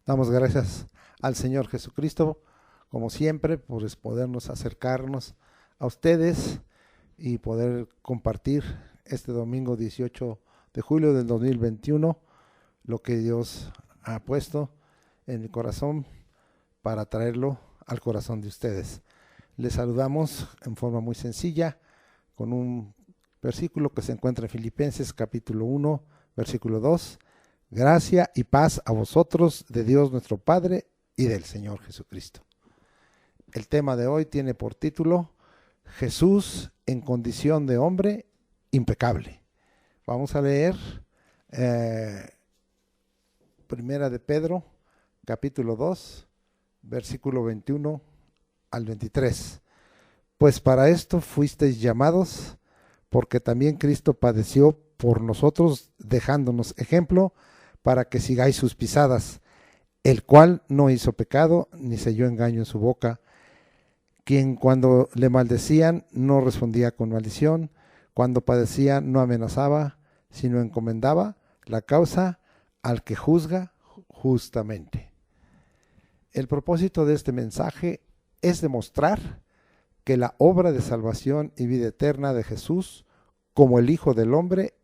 Damos gracias al Señor Jesucristo, como siempre, por podernos acercarnos a ustedes y poder compartir este domingo 18 de julio del 2021 lo que Dios ha puesto en mi corazón para traerlo al corazón de ustedes. Les saludamos en forma muy sencilla con un versículo que se encuentra en Filipenses capítulo 1, versículo 2. Gracia y paz a vosotros de Dios nuestro Padre y del Señor Jesucristo. El tema de hoy tiene por título Jesús en condición de hombre impecable. Vamos a leer Primera de Pedro, capítulo 2, versículo 21 al 23. Pues para esto fuisteis llamados, porque también Cristo padeció por nosotros, dejándonos ejemplo para que sigáis sus pisadas, el cual no hizo pecado, ni selló engaño en su boca, quien cuando le maldecían no respondía con maldición, cuando padecía no amenazaba, sino encomendaba la causa al que juzga justamente. El propósito de este mensaje es demostrar que la obra de salvación y vida eterna de Jesús, como el Hijo del Hombre,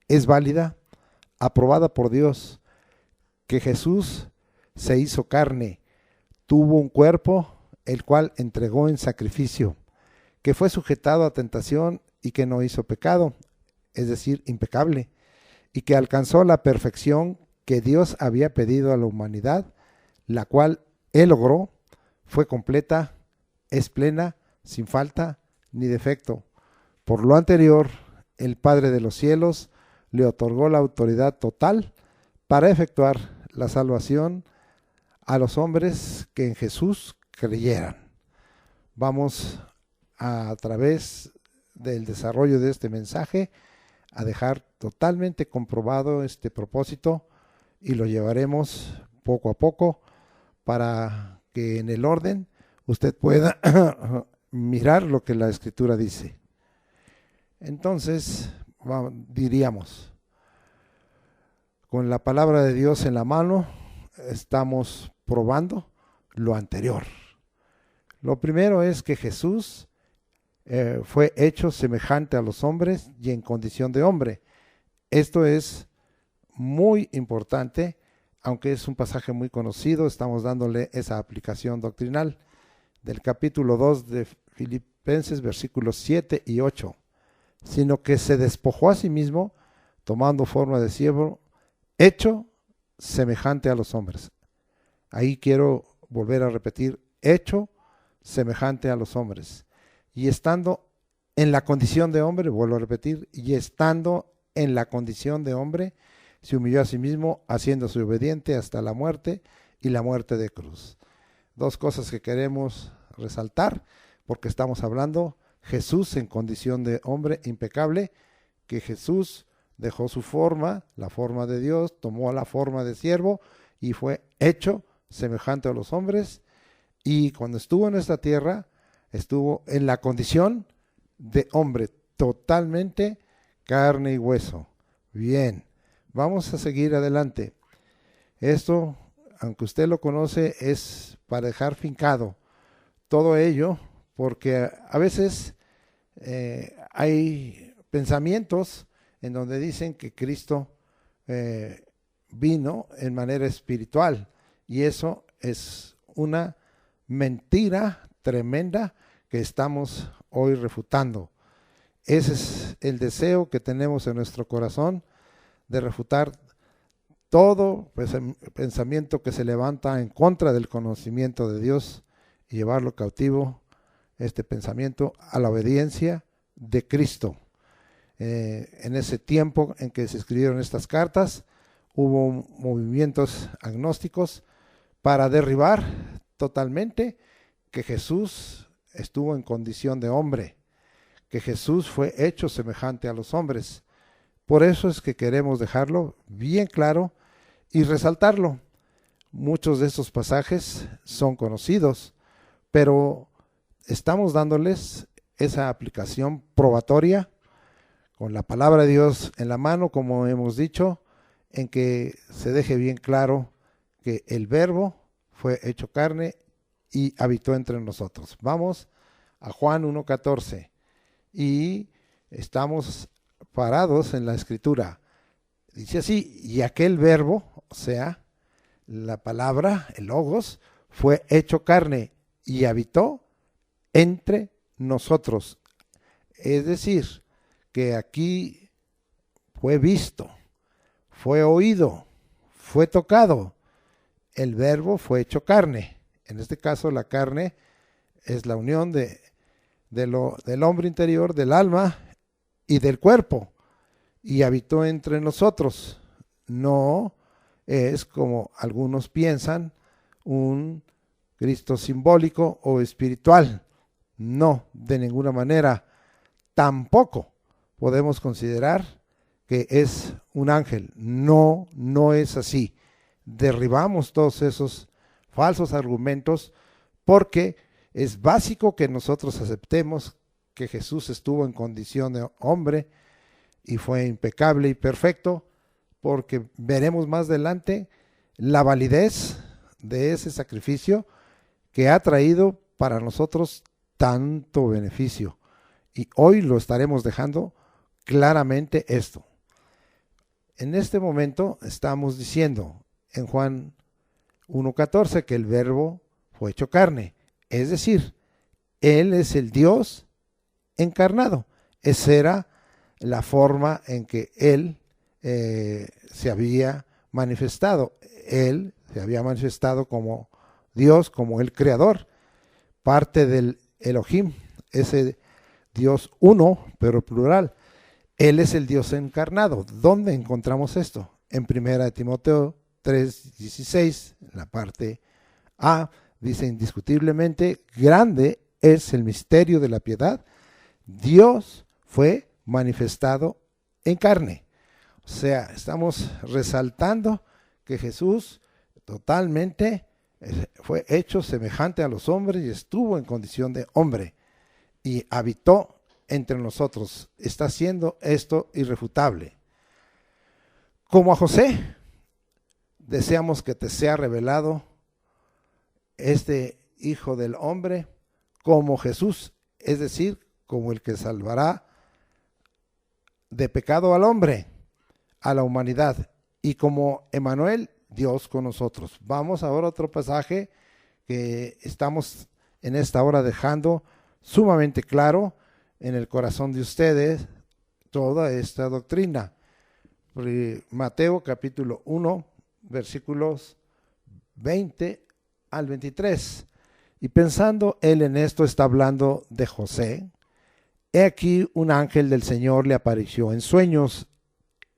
es válida, aprobada por Dios, que Jesús se hizo carne, tuvo un cuerpo, el cual entregó en sacrificio, que fue sujetado a tentación y que no hizo pecado, es decir, impecable, y que alcanzó la perfección que Dios había pedido a la humanidad, la cual Él logró, fue completa, es plena, sin falta ni defecto. Por lo anterior, el Padre de los cielos le otorgó la autoridad total para efectuar la salvación a los hombres que en Jesús creyeran. Vamos a través del desarrollo de este mensaje a dejar totalmente comprobado este propósito y lo llevaremos poco a poco para que en el orden usted pueda mirar lo que la Escritura dice. Entonces, diríamos, con la palabra de Dios en la mano, estamos probando lo anterior. Lo primero es que Jesús fue hecho semejante a los hombres y en condición de hombre. Esto es muy importante, aunque es un pasaje muy conocido, estamos dándole esa aplicación doctrinal del capítulo 2 de Filipenses, versículos 7 y 8, sino que se despojó a sí mismo, tomando forma de siervo, hecho semejante a los hombres. Ahí quiero volver a repetir, hecho semejante a los hombres. Y estando en la condición de hombre, vuelvo a repetir, y estando en la condición de hombre, se humilló a sí mismo, haciéndose obediente hasta la muerte y la muerte de cruz. Dos cosas que queremos resaltar, porque estamos hablando Jesús en condición de hombre impecable, que Jesús dejó su forma, la forma de Dios, tomó la forma de siervo y fue hecho semejante a los hombres, y cuando estuvo en esta tierra, estuvo en la condición de hombre, totalmente carne y hueso. Bien, vamos a seguir adelante. Esto, aunque usted lo conoce, es para dejar fincado todo ello, porque a veces hay pensamientos en donde dicen que Cristo vino en manera espiritual, y eso es una mentira tremenda que estamos hoy refutando. Ese es el deseo que tenemos en nuestro corazón, de refutar todo pensamiento que se levanta en contra del conocimiento de Dios y llevarlo cautivo, este pensamiento, a la obediencia de Cristo. En ese tiempo en que se escribieron estas cartas, hubo movimientos agnósticos para derribar totalmente que Jesús estuvo en condición de hombre, que Jesús fue hecho semejante a los hombres. Por eso es que queremos dejarlo bien claro y resaltarlo. Muchos de estos pasajes son conocidos, pero estamos dándoles esa aplicación probatoria con la palabra de Dios en la mano, como hemos dicho, en que se deje bien claro que el Verbo fue hecho carne y habitó entre nosotros. Vamos a Juan 1:14 y estamos parados en la escritura. Dice así: y aquel Verbo, o sea, la palabra, el Logos, fue hecho carne y habitó entre nosotros. Es decir, que aquí fue visto, fue oído, fue tocado. El Verbo fue hecho carne. En este caso, la carne es la unión del hombre interior, del alma y del cuerpo, y habitó entre nosotros. No es, como algunos piensan, un Cristo simbólico o espiritual. No, de ninguna manera. Tampoco podemos considerar que es un ángel. No, no es así. Derribamos todos esos falsos argumentos porque es básico que nosotros aceptemos que Jesús estuvo en condición de hombre y fue impecable y perfecto, porque veremos más adelante la validez de ese sacrificio que ha traído para nosotros tanto beneficio. Y hoy lo estaremos dejando claramente esto. En este momento estamos diciendo en Juan 1:14 que el Verbo fue hecho carne, es decir, Él es el Dios encarnado. Esa era la forma en que Él se había manifestado. Él se había manifestado como Dios, como el Creador, parte del Elohim, ese Dios uno, pero plural. Él es el Dios encarnado. ¿Dónde encontramos esto? En 1 Timoteo 3:16, en la parte A, dice: indiscutiblemente grande es el misterio de la piedad. Dios fue manifestado en carne. O sea, estamos resaltando que Jesús totalmente fue hecho semejante a los hombres y estuvo en condición de hombre y habitó entre nosotros. Está haciendo esto irrefutable. Como a José, deseamos que te sea revelado este Hijo del Hombre como Jesús, es decir, como el que salvará de pecado al hombre, a la humanidad, y como Emmanuel, Dios con nosotros. Vamos ahora a otro pasaje que estamos en esta hora dejando sumamente claro en el corazón de ustedes toda esta doctrina. Mateo capítulo 1, versículos 20 al 23. Y pensando él en esto, está hablando de José. He aquí un ángel del Señor le apareció en sueños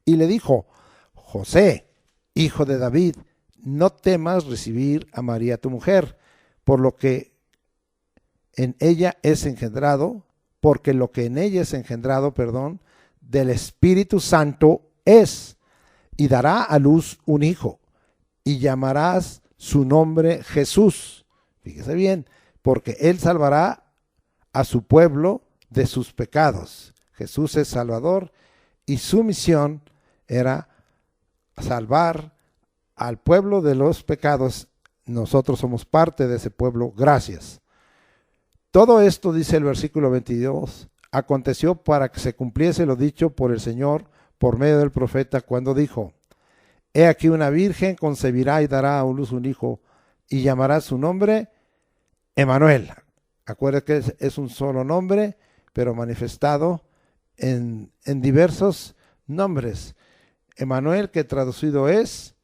y le dijo: José, hijo de David, no temas recibir a María tu mujer, por lo que en ella es engendrado, porque lo que en ella es engendrado, del Espíritu Santo es, y dará a luz un hijo, y llamarás su nombre Jesús. Fíjese bien, porque él salvará a su pueblo de sus pecados. Jesús es Salvador y su misión era salvar al pueblo de los pecados. Nosotros somos parte de ese pueblo, gracias. Todo esto, dice el versículo 22, aconteció para que se cumpliese lo dicho por el Señor por medio del profeta cuando dijo: He aquí una virgen concebirá y dará a luz un hijo y llamará su nombre Emmanuel. Acuérdense que es un solo nombre, pero manifestado en diversos nombres. Emmanuel, que traducido es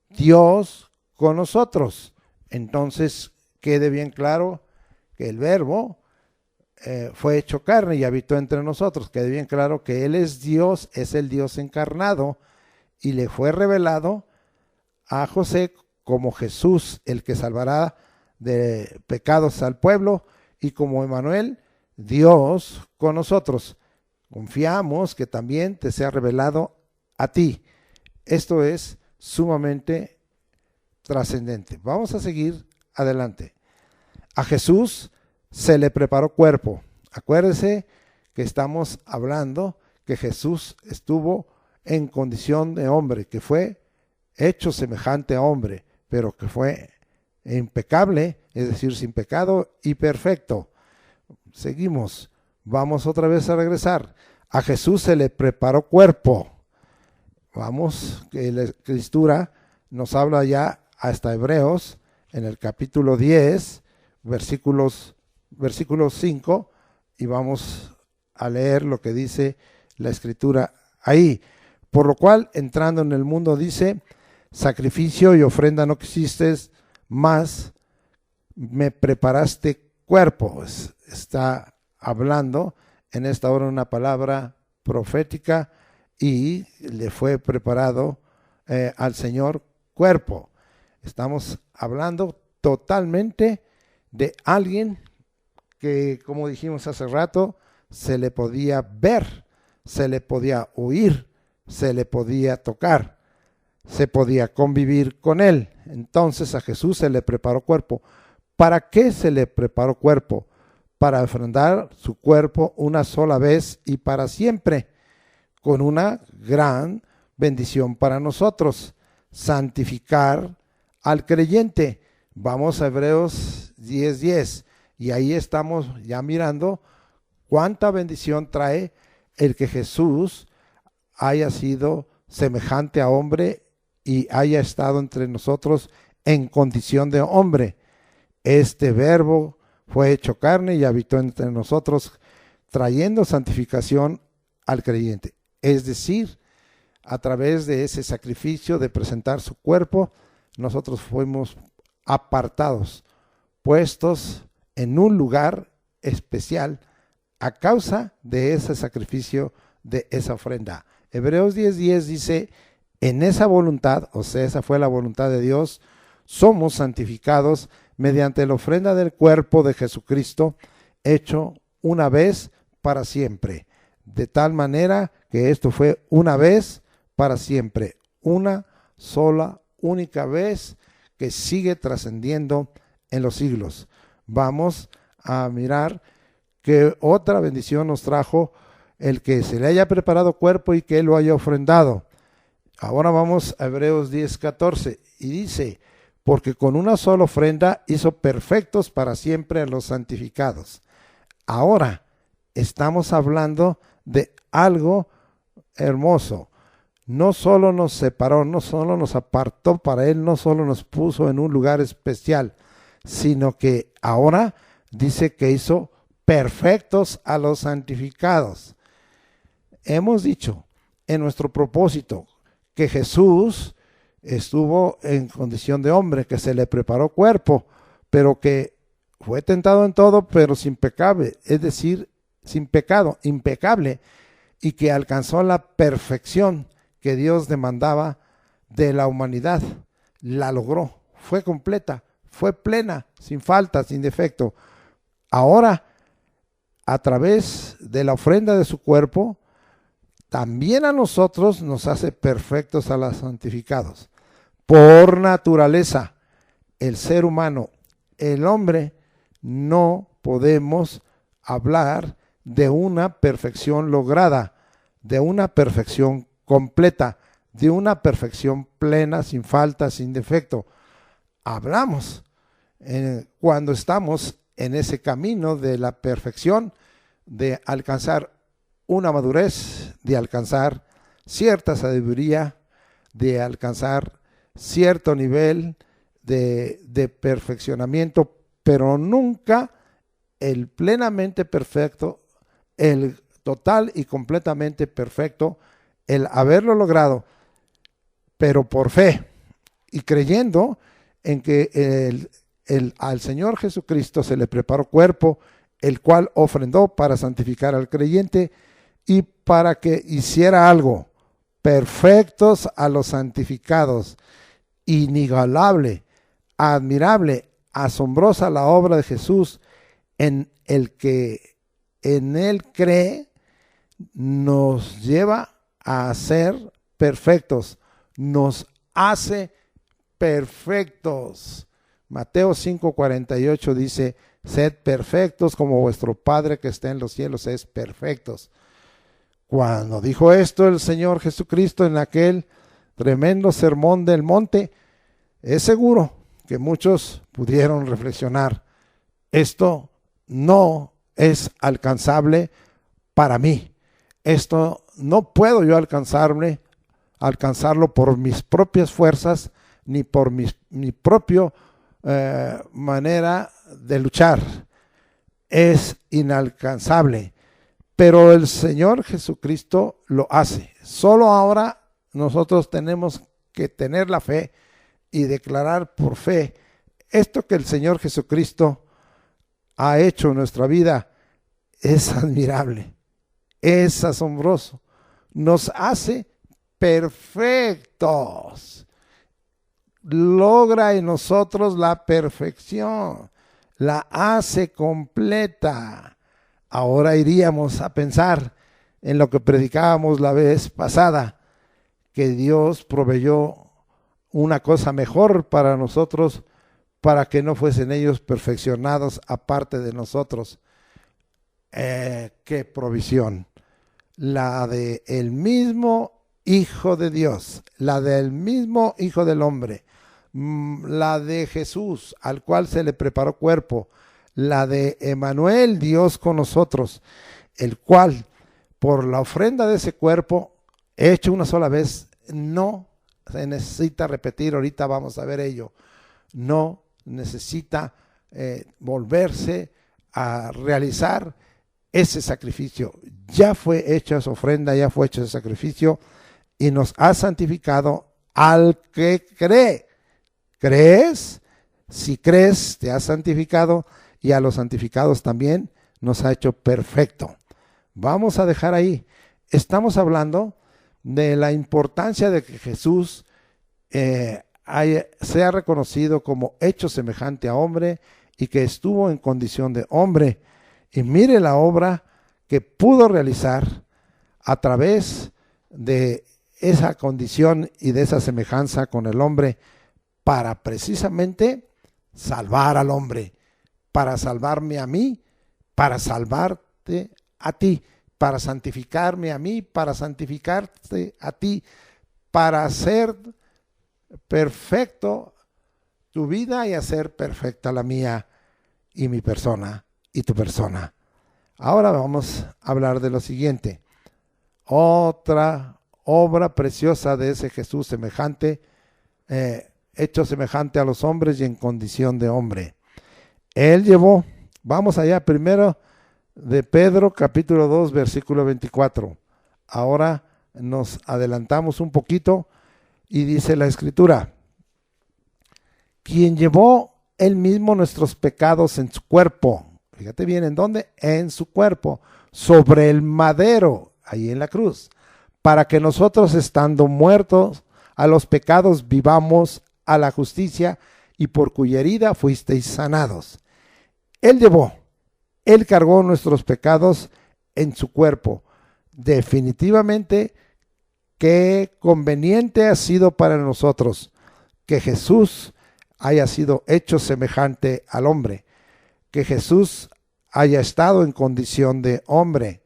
Dios con nosotros. Entonces, quede bien claro que el Verbo fue hecho carne y habitó entre nosotros. Quede bien claro que Él es Dios, es el Dios encarnado, y le fue revelado a José como Jesús, el que salvará de pecados al pueblo, y como Emmanuel, Dios con nosotros. Confiamos que también te sea revelado a ti. Esto es sumamente trascendente. Vamos a seguir adelante. A Jesús se le preparó cuerpo. Acuérdese que estamos hablando que Jesús estuvo en condición de hombre, que fue hecho semejante a hombre, pero que fue impecable, es decir, sin pecado y perfecto. Seguimos, vamos otra vez a regresar. A Jesús se le preparó cuerpo. Vamos, que la Escritura nos habla ya hasta Hebreos, en el capítulo 10, versículo 5, y vamos a leer lo que dice la Escritura ahí. Por lo cual, entrando en el mundo, dice, sacrificio y ofrenda no quisiste, mas me preparaste cuerpo. Está hablando en esta hora una palabra profética y le fue preparado al Señor cuerpo. Estamos hablando totalmente de alguien que, como dijimos hace rato, se le podía ver, se le podía oír, se le podía tocar, se podía convivir con él. Entonces a Jesús se le preparó cuerpo. ¿Para qué se le preparó cuerpo? Para ofrendar su cuerpo una sola vez y para siempre, con una gran bendición para nosotros, santificar al creyente. Vamos a Hebreos 10:10 y ahí estamos ya mirando cuánta bendición trae el que Jesús haya sido semejante a hombre y haya estado entre nosotros en condición de hombre. Este verbo fue hecho carne y habitó entre nosotros, trayendo santificación al creyente. Es decir, a través de ese sacrificio de presentar su cuerpo, nosotros fuimos apartados, puestos en un lugar especial a causa de ese sacrificio, de esa ofrenda. Hebreos 10:10 dice, en esa voluntad, o sea, esa fue la voluntad de Dios, somos santificados mediante la ofrenda del cuerpo de Jesucristo, hecho una vez para siempre. De tal manera que esto fue una vez para siempre, una sola, única vez que sigue trascendiendo en los siglos. Vamos a mirar que otra bendición nos trajo el que se le haya preparado cuerpo y que él lo haya ofrendado. Ahora vamos a Hebreos 10:14 y dice, porque con una sola ofrenda hizo perfectos para siempre a los santificados. Ahora estamos hablando de algo hermoso. No solo nos separó, no solo nos apartó para él, no solo nos puso en un lugar especial, sino que ahora dice que hizo perfectos a los santificados. Hemos dicho en nuestro propósito que Jesús estuvo en condición de hombre, que se le preparó cuerpo, pero que fue tentado en todo, pero sin pecado, es decir, sin pecado, impecable, y que alcanzó la perfección que Dios demandaba de la humanidad. La logró, fue completa, fue plena, sin falta, sin defecto. Ahora, a través de la ofrenda de su cuerpo, también a nosotros nos hace perfectos a los santificados. Por naturaleza, el ser humano, el hombre, no podemos hablar de una perfección lograda, de una perfección completa, de una perfección plena, sin falta, sin defecto. Hablamos cuando estamos en ese camino de la perfección, de alcanzar una madurez, de alcanzar cierta sabiduría, de alcanzar cierto nivel de perfeccionamiento, pero nunca el plenamente perfecto, el total y completamente perfecto, el haberlo logrado, pero por fe y creyendo en que al Señor Jesucristo se le preparó cuerpo, el cual ofrendó para santificar al creyente y para que hiciera algo, perfectos a los santificados. Inigualable, admirable, asombrosa la obra de Jesús en el que en él cree, nos lleva a ser perfectos, nos hace perfectos. Mateo 5:48 dice, sed perfectos como vuestro Padre que está en los cielos es perfectos. Cuando dijo esto el Señor Jesucristo en aquel tremendo sermón del monte, Es seguro que muchos pudieron reflexionar, esto no es alcanzable para mí. Esto no puedo yo alcanzarlo por mis propias fuerzas ni por mi propia manera de luchar. Es inalcanzable. Pero el Señor Jesucristo lo hace. Solo ahora nosotros tenemos que tener la fe y declarar por fe esto que el Señor Jesucristo ha hecho en nuestra vida. Es admirable, es asombroso, nos hace perfectos, logra en nosotros la perfección, la hace completa. Ahora iríamos a pensar en lo que predicábamos la vez pasada, que Dios proveyó una cosa mejor para nosotros, para que no fuesen ellos perfeccionados aparte de nosotros. Qué provisión, la de el mismo Hijo de Dios, la del mismo Hijo del Hombre, la de Jesús, al cual se le preparó cuerpo, la de Emmanuel, Dios con nosotros, el cual por la ofrenda de ese cuerpo, hecho una sola vez, no se necesita repetir, ahorita vamos a ver ello, no necesita volverse a realizar ese sacrificio. Ya fue hecha esa ofrenda, ya fue hecho ese sacrificio y nos ha santificado al que cree. ¿Crees? Si crees, te ha santificado y a los santificados también nos ha hecho perfecto. Vamos a dejar ahí. Estamos hablando de la importancia de que Jesús sea reconocido como hecho semejante a hombre y que estuvo en condición de hombre. Y mire la obra que pudo realizar a través de esa condición y de esa semejanza con el hombre para precisamente salvar al hombre, para salvarme a mí, para salvarte a ti, para santificarme a mí, para santificarte a ti, para hacer perfecto tu vida y hacer perfecta la mía y mi persona y tu persona. Ahora vamos a hablar de lo siguiente. Otra obra preciosa de ese Jesús semejante, hecho semejante a los hombres y en condición de hombre. Él llevó, vamos allá primero de Pedro capítulo 2 versículo 24. Ahora nos adelantamos un poquito y dice la escritura, quien llevó él mismo nuestros pecados en su cuerpo. Fíjate bien, ¿en dónde? En su cuerpo, sobre el madero, ahí en la cruz, para que nosotros estando muertos a los pecados vivamos a la justicia y por cuya herida fuisteis sanados. Él llevó, él cargó nuestros pecados en su cuerpo. Definitivamente, qué conveniente ha sido para nosotros que Jesús haya sido hecho semejante al hombre, que Jesús haya estado en condición de hombre,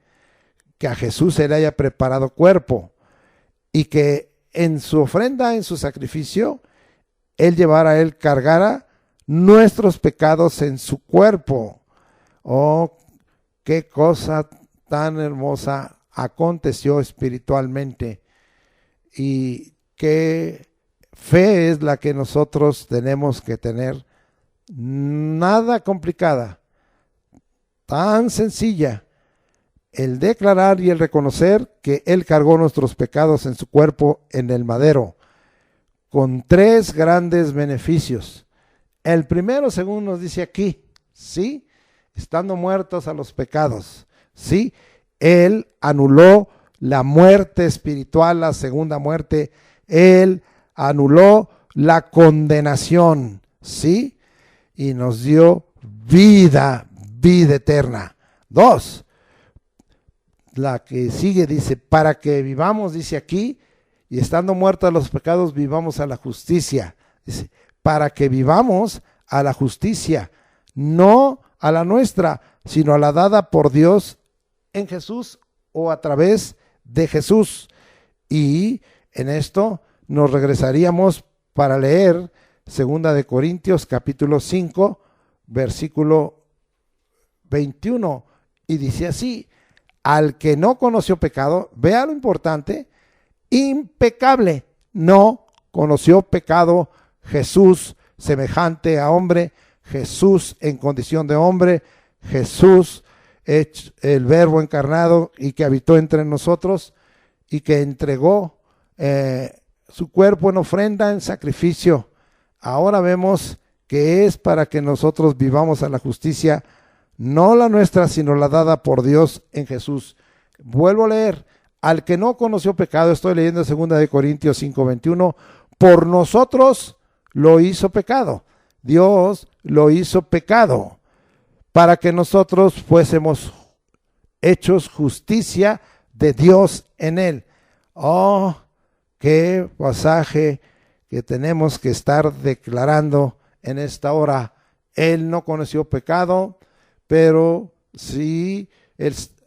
que a Jesús se le haya preparado cuerpo y que en su ofrenda, en su sacrificio, él cargara nuestros pecados en su cuerpo. Oh, qué cosa tan hermosa aconteció espiritualmente y qué fe es la que nosotros tenemos que tener, nada complicada, tan sencilla, el declarar y el reconocer que Él cargó nuestros pecados en su cuerpo en el madero, con tres grandes beneficios. El primero, según nos dice aquí, ¿sí? Estando muertos a los pecados, ¿sí? Él anuló la muerte espiritual, la segunda muerte, Él anuló la condenación, ¿sí? Y nos dio vida eterna. Dos, la que sigue dice, para que vivamos, dice aquí, y estando muertos a los pecados, vivamos a la justicia. Dice, para que vivamos a la justicia, no a la nuestra, sino a la dada por Dios en Jesús o a través de Jesús. Y en esto nos regresaríamos para leer Segunda de Corintios capítulo 5, versículo 21. Y dice así: al que no conoció pecado, vea lo importante, impecable, no conoció pecado, Jesús semejante a hombre, Jesús en condición de hombre, Jesús el verbo encarnado y que habitó entre nosotros y que entregó su cuerpo en ofrenda, en sacrificio. Ahora vemos que es para que nosotros vivamos a la justicia, no la nuestra, sino la dada por Dios en Jesús. Vuelvo a leer: al que no conoció pecado, estoy leyendo 2 de Corintios 5:21, por nosotros lo hizo pecado. Dios lo hizo pecado para que nosotros fuésemos hechos justicia de Dios en él. Oh, qué pasaje que tenemos que estar declarando en esta hora. Él no conoció pecado, pero sí,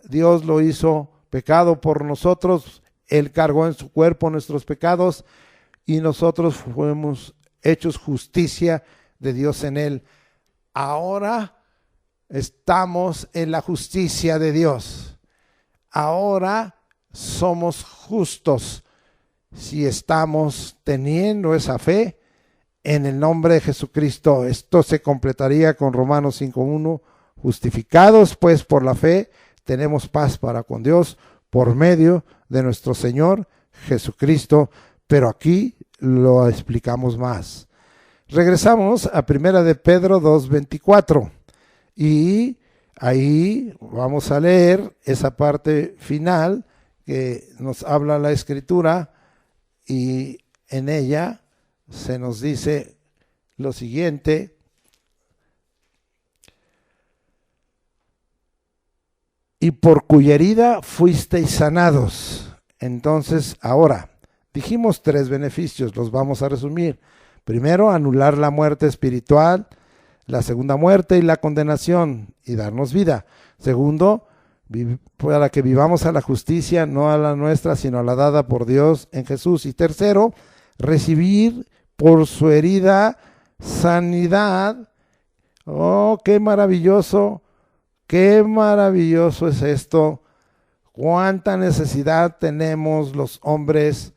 Dios lo hizo pecado por nosotros. Él cargó en su cuerpo nuestros pecados y nosotros fuimos hechos justicia de Dios en él. Ahora estamos en la justicia de Dios. Ahora somos justos si estamos teniendo esa fe en el nombre de Jesucristo. Esto se completaría con Romanos 5:1. Justificados pues por la fe, tenemos paz para con Dios por medio de nuestro Señor Jesucristo. Pero aquí lo explicamos más. Regresamos a 1 de Pedro 2:24 y ahí vamos a leer esa parte final que nos habla la Escritura, y en ella se nos dice lo siguiente: y por cuya herida fuisteis sanados. Entonces, ahora, dijimos 3 beneficios, los vamos a resumir. Primero, anular la muerte espiritual, la segunda muerte y la condenación, y darnos vida. Segundo, para que vivamos a la justicia, no a la nuestra, sino a la dada por Dios en Jesús. Y tercero, recibir por su herida sanidad. Oh, qué maravilloso es esto. Cuánta necesidad tenemos los hombres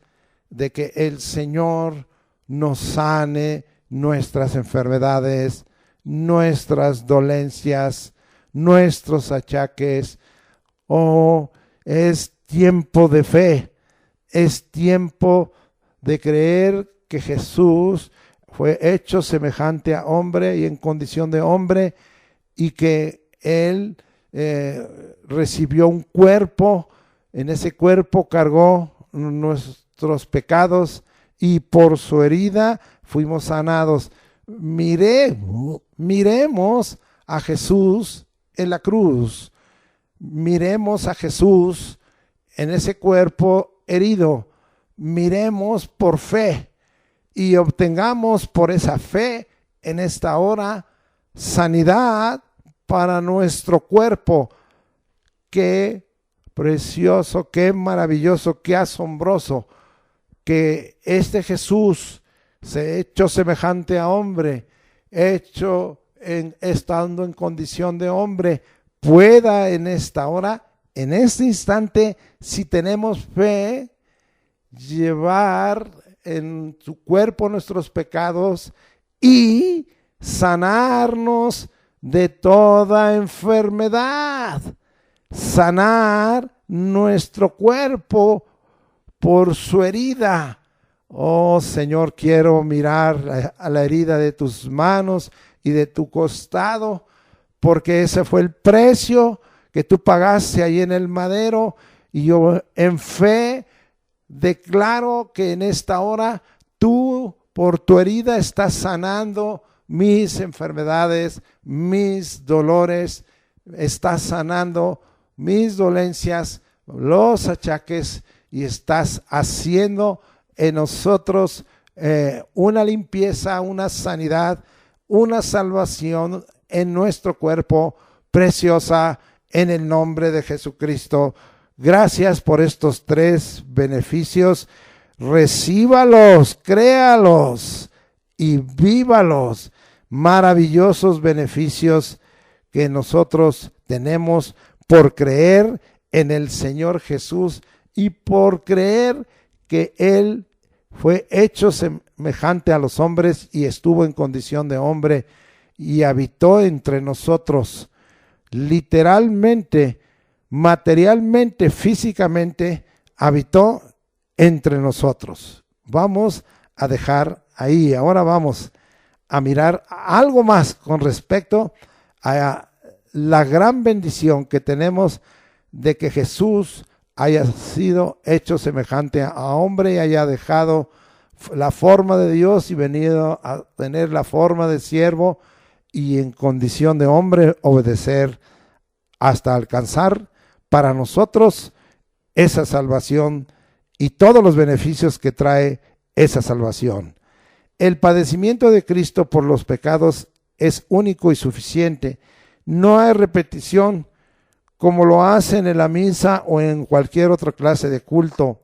de que el Señor nos sane nuestras enfermedades, nuestras dolencias, nuestros achaques. Oh, es tiempo de fe, es tiempo de creer que Jesús fue hecho semejante a hombre y en condición de hombre, y que Él recibió un cuerpo, en ese cuerpo cargó nuestros pecados y por su herida fuimos sanados. Miremos a Jesús en la cruz, miremos a Jesús en ese cuerpo herido, miremos por fe y obtengamos por esa fe en esta hora sanidad para nuestro cuerpo. Qué precioso, qué maravilloso, qué asombroso que este Jesús se hecho semejante a hombre, estando en condición de hombre, pueda en esta hora, en este instante, si tenemos fe, llevar en su cuerpo nuestros pecados y sanarnos de toda enfermedad, sanar nuestro cuerpo por su herida. Oh Señor, quiero mirar a la herida de tus manos y de tu costado, porque ese fue el precio que tú pagaste ahí en el madero, y yo en fe declaro que en esta hora tú por tu herida estás sanando mis enfermedades, mis dolores, estás sanando mis dolencias, los achaques, y estás haciendo en nosotros una limpieza, una sanidad, una salvación en nuestro cuerpo preciosa en el nombre de Jesucristo. Gracias por estos 3 beneficios. Recíbalos, créalos y vívalos. Maravillosos beneficios que nosotros tenemos por creer en el Señor Jesús y por creer que Él fue hecho semejante a los hombres y estuvo en condición de hombre y habitó entre nosotros. Literalmente, materialmente, físicamente, habitó entre nosotros. Vamos a dejar ahí. Ahora vamos a mirar algo más con respecto a la gran bendición que tenemos de que Jesús haya sido hecho semejante a hombre y haya dejado la forma de Dios y venido a tener la forma de siervo y en condición de hombre obedecer hasta alcanzar para nosotros esa salvación y todos los beneficios que trae esa salvación. El padecimiento de Cristo por los pecados es único y suficiente. No hay repetición como lo hacen en la misa o en cualquier otra clase de culto,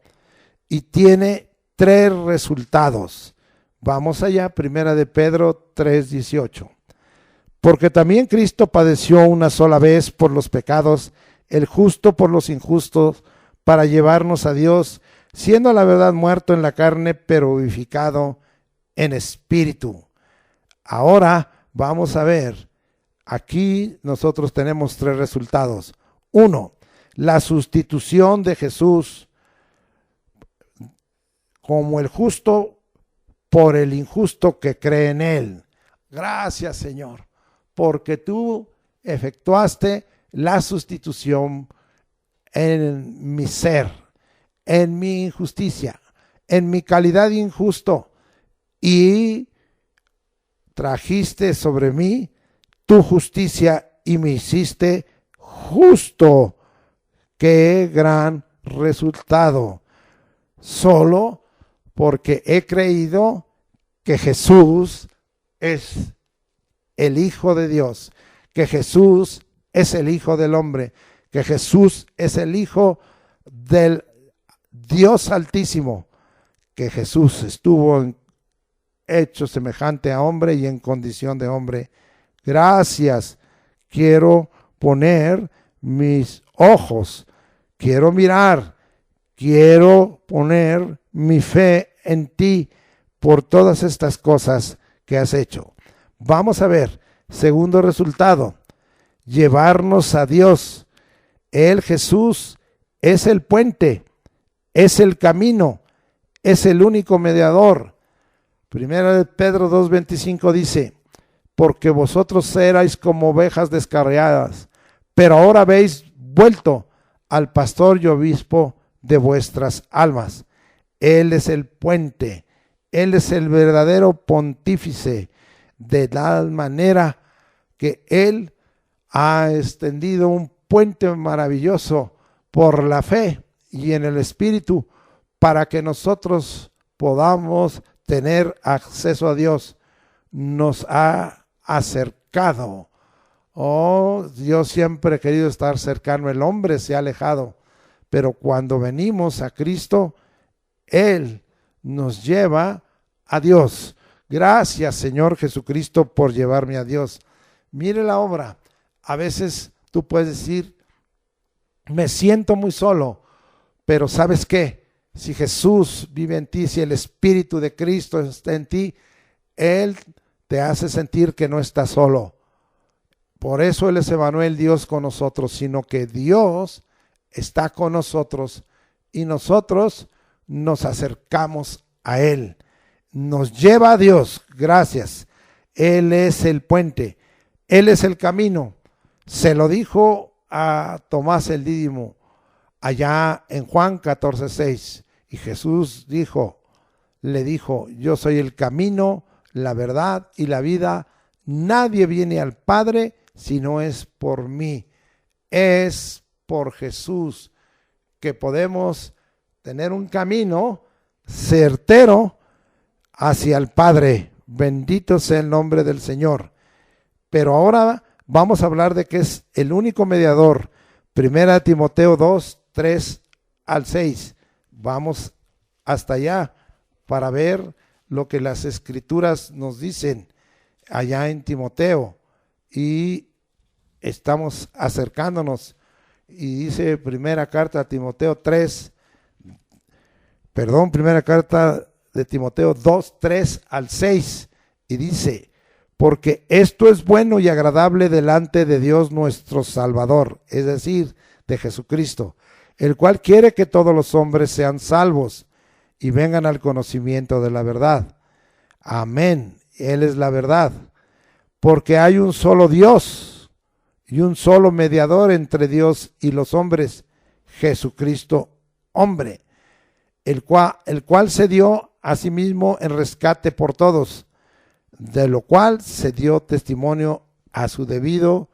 y tiene 3 resultados. Vamos allá, primera de Pedro 3:18. Porque también Cristo padeció una sola vez por los pecados, el justo por los injustos, para llevarnos a Dios, siendo a la verdad muerto en la carne, pero vivificado en espíritu. Ahora vamos a ver, aquí nosotros tenemos 3 resultados. 1, la sustitución de Jesús como el justo por el injusto que cree en Él. Gracias, Señor, porque tú efectuaste la sustitución en mi ser, en mi injusticia, en mi calidad de injusto, y trajiste sobre mí tu justicia y me hiciste justo. ¡Qué gran resultado! Solo porque he creído que Jesús es el Hijo de Dios, que Jesús es el Hijo del hombre, que Jesús es el Hijo del Dios Altísimo, que Jesús estuvo hecho semejante a hombre y en condición de hombre. Gracias. Quiero poner mis ojos, quiero mirar, quiero poner mi fe en ti por todas estas cosas que has hecho. Vamos a ver, segundo resultado, llevarnos a Dios. Él, Jesús, es el puente, es el camino, es el único mediador. Primera de Pedro 2:25 dice: porque vosotros erais como ovejas descarriadas, pero ahora habéis vuelto al pastor y obispo de vuestras almas. Él es el puente, Él es el verdadero pontífice, de tal manera que Él ha extendido un puente maravilloso por la fe y en el Espíritu para que nosotros podamos tener acceso a Dios. Nos ha acercado. Oh, yo siempre he querido estar cercano. El hombre se ha alejado, pero cuando venimos a Cristo, Él nos lleva a Dios. Gracias, Señor Jesucristo, por llevarme a Dios. Mire la obra. A veces tú puedes decir, me siento muy solo, pero ¿sabes qué? Si Jesús vive en ti, si el Espíritu de Cristo está en ti, Él te hace sentir que no estás solo. Por eso Él es Emmanuel, Dios con nosotros, sino que Dios está con nosotros y nosotros nos acercamos a Él. Nos lleva a Dios. Gracias. Él es el puente. Él es el camino. Se lo dijo a Tomás el Dídimo allá en Juan 14:6. Y Jesús le dijo, yo soy el camino, la verdad y la vida. Nadie viene al Padre si no es por mí. Es por Jesús que podemos tener un camino certero hacia el Padre. Bendito sea el nombre del Señor. Pero ahora vamos a hablar de que es el único mediador. Primera Timoteo 2:3-6. Vamos hasta allá para ver lo que las Escrituras nos dicen allá en Timoteo, y estamos acercándonos, y dice primera carta de Timoteo 2, 3 al 6, y dice: porque esto es bueno y agradable delante de Dios nuestro Salvador, es decir, de Jesucristo, el cual quiere que todos los hombres sean salvos y vengan al conocimiento de la verdad. Amén. Él es la verdad. Porque hay un solo Dios y un solo mediador entre Dios y los hombres, Jesucristo, hombre, el cual se dio a sí mismo en rescate por todos, de lo cual se dio testimonio a su debido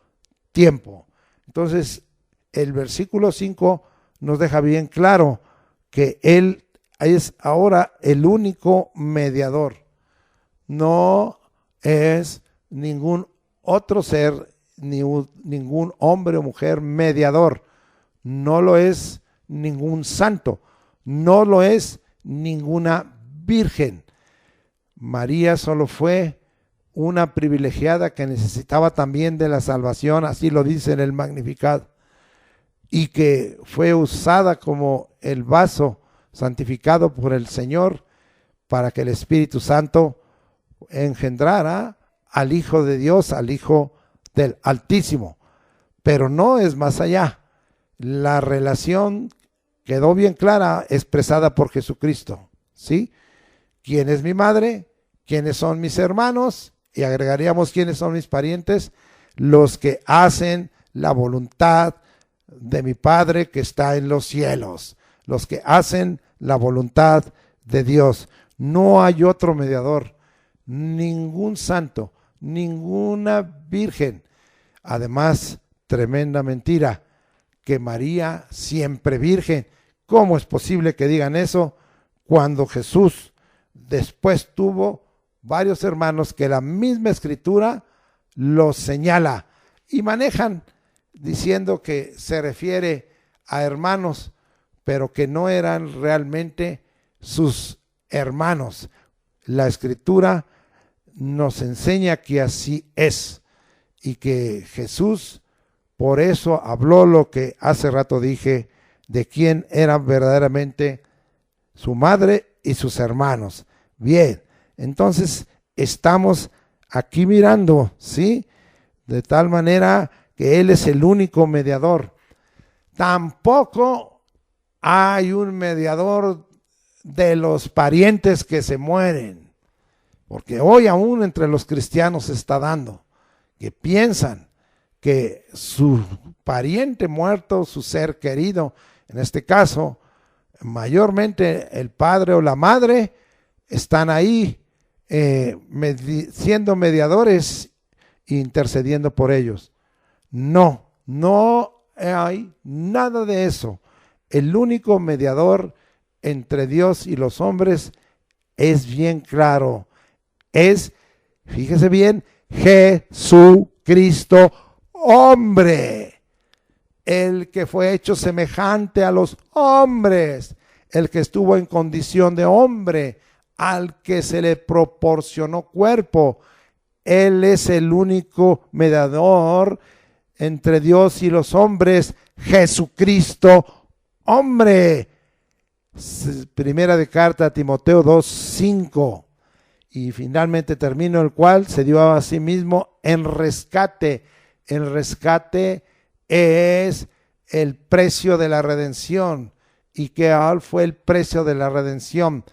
tiempo. Entonces, el versículo 5 nos deja bien claro que Él es ahora el único mediador. No es ningún otro ser, ningún hombre o mujer mediador. No lo es ningún santo. No lo es ninguna virgen. María solo fue una privilegiada que necesitaba también de la salvación, así lo dice en el Magnificat, y que fue usada como el vaso santificado por el Señor para que el Espíritu Santo engendrara al Hijo de Dios, al Hijo del Altísimo. Pero no es más allá. La relación quedó bien clara, expresada por Jesucristo, ¿sí? ¿Quién es mi madre? ¿Quiénes son mis hermanos? Y agregaríamos quiénes son mis parientes: los que hacen la voluntad de mi Padre que está en los cielos, los que hacen la voluntad de Dios. No hay otro mediador, ningún santo, ninguna virgen. Además, tremenda mentira, que María siempre virgen. ¿Cómo es posible que digan eso cuando Jesús después tuvo varios hermanos que la misma Escritura los señala y manejan diciendo que se refiere a hermanos, pero que no eran realmente sus hermanos? La Escritura nos enseña que así es, y que Jesús por eso habló lo que hace rato dije, de quién eran verdaderamente su madre y sus hermanos. Bien, entonces estamos aquí mirando, ¿sí? De tal manera que Él es el único mediador. Tampoco hay un mediador de los parientes que se mueren, porque hoy aún entre los cristianos se está dando, que piensan que su pariente muerto, su ser querido, en este caso, mayormente el padre o la madre, están ahí siendo mediadores e intercediendo por ellos. No hay nada de eso. El único mediador entre Dios y los hombres es bien claro. Es, fíjese bien, Jesucristo, hombre. El que fue hecho semejante a los hombres, el que estuvo en condición de hombre, al que se le proporcionó cuerpo. Él es el único mediador entre Dios y los hombres, Jesucristo, hombre. Primera de carta a Timoteo 2:5. Y finalmente termino, el cual se dio a sí mismo en rescate. El rescate es el precio de la redención. ¿Y qué fue el precio de la redención?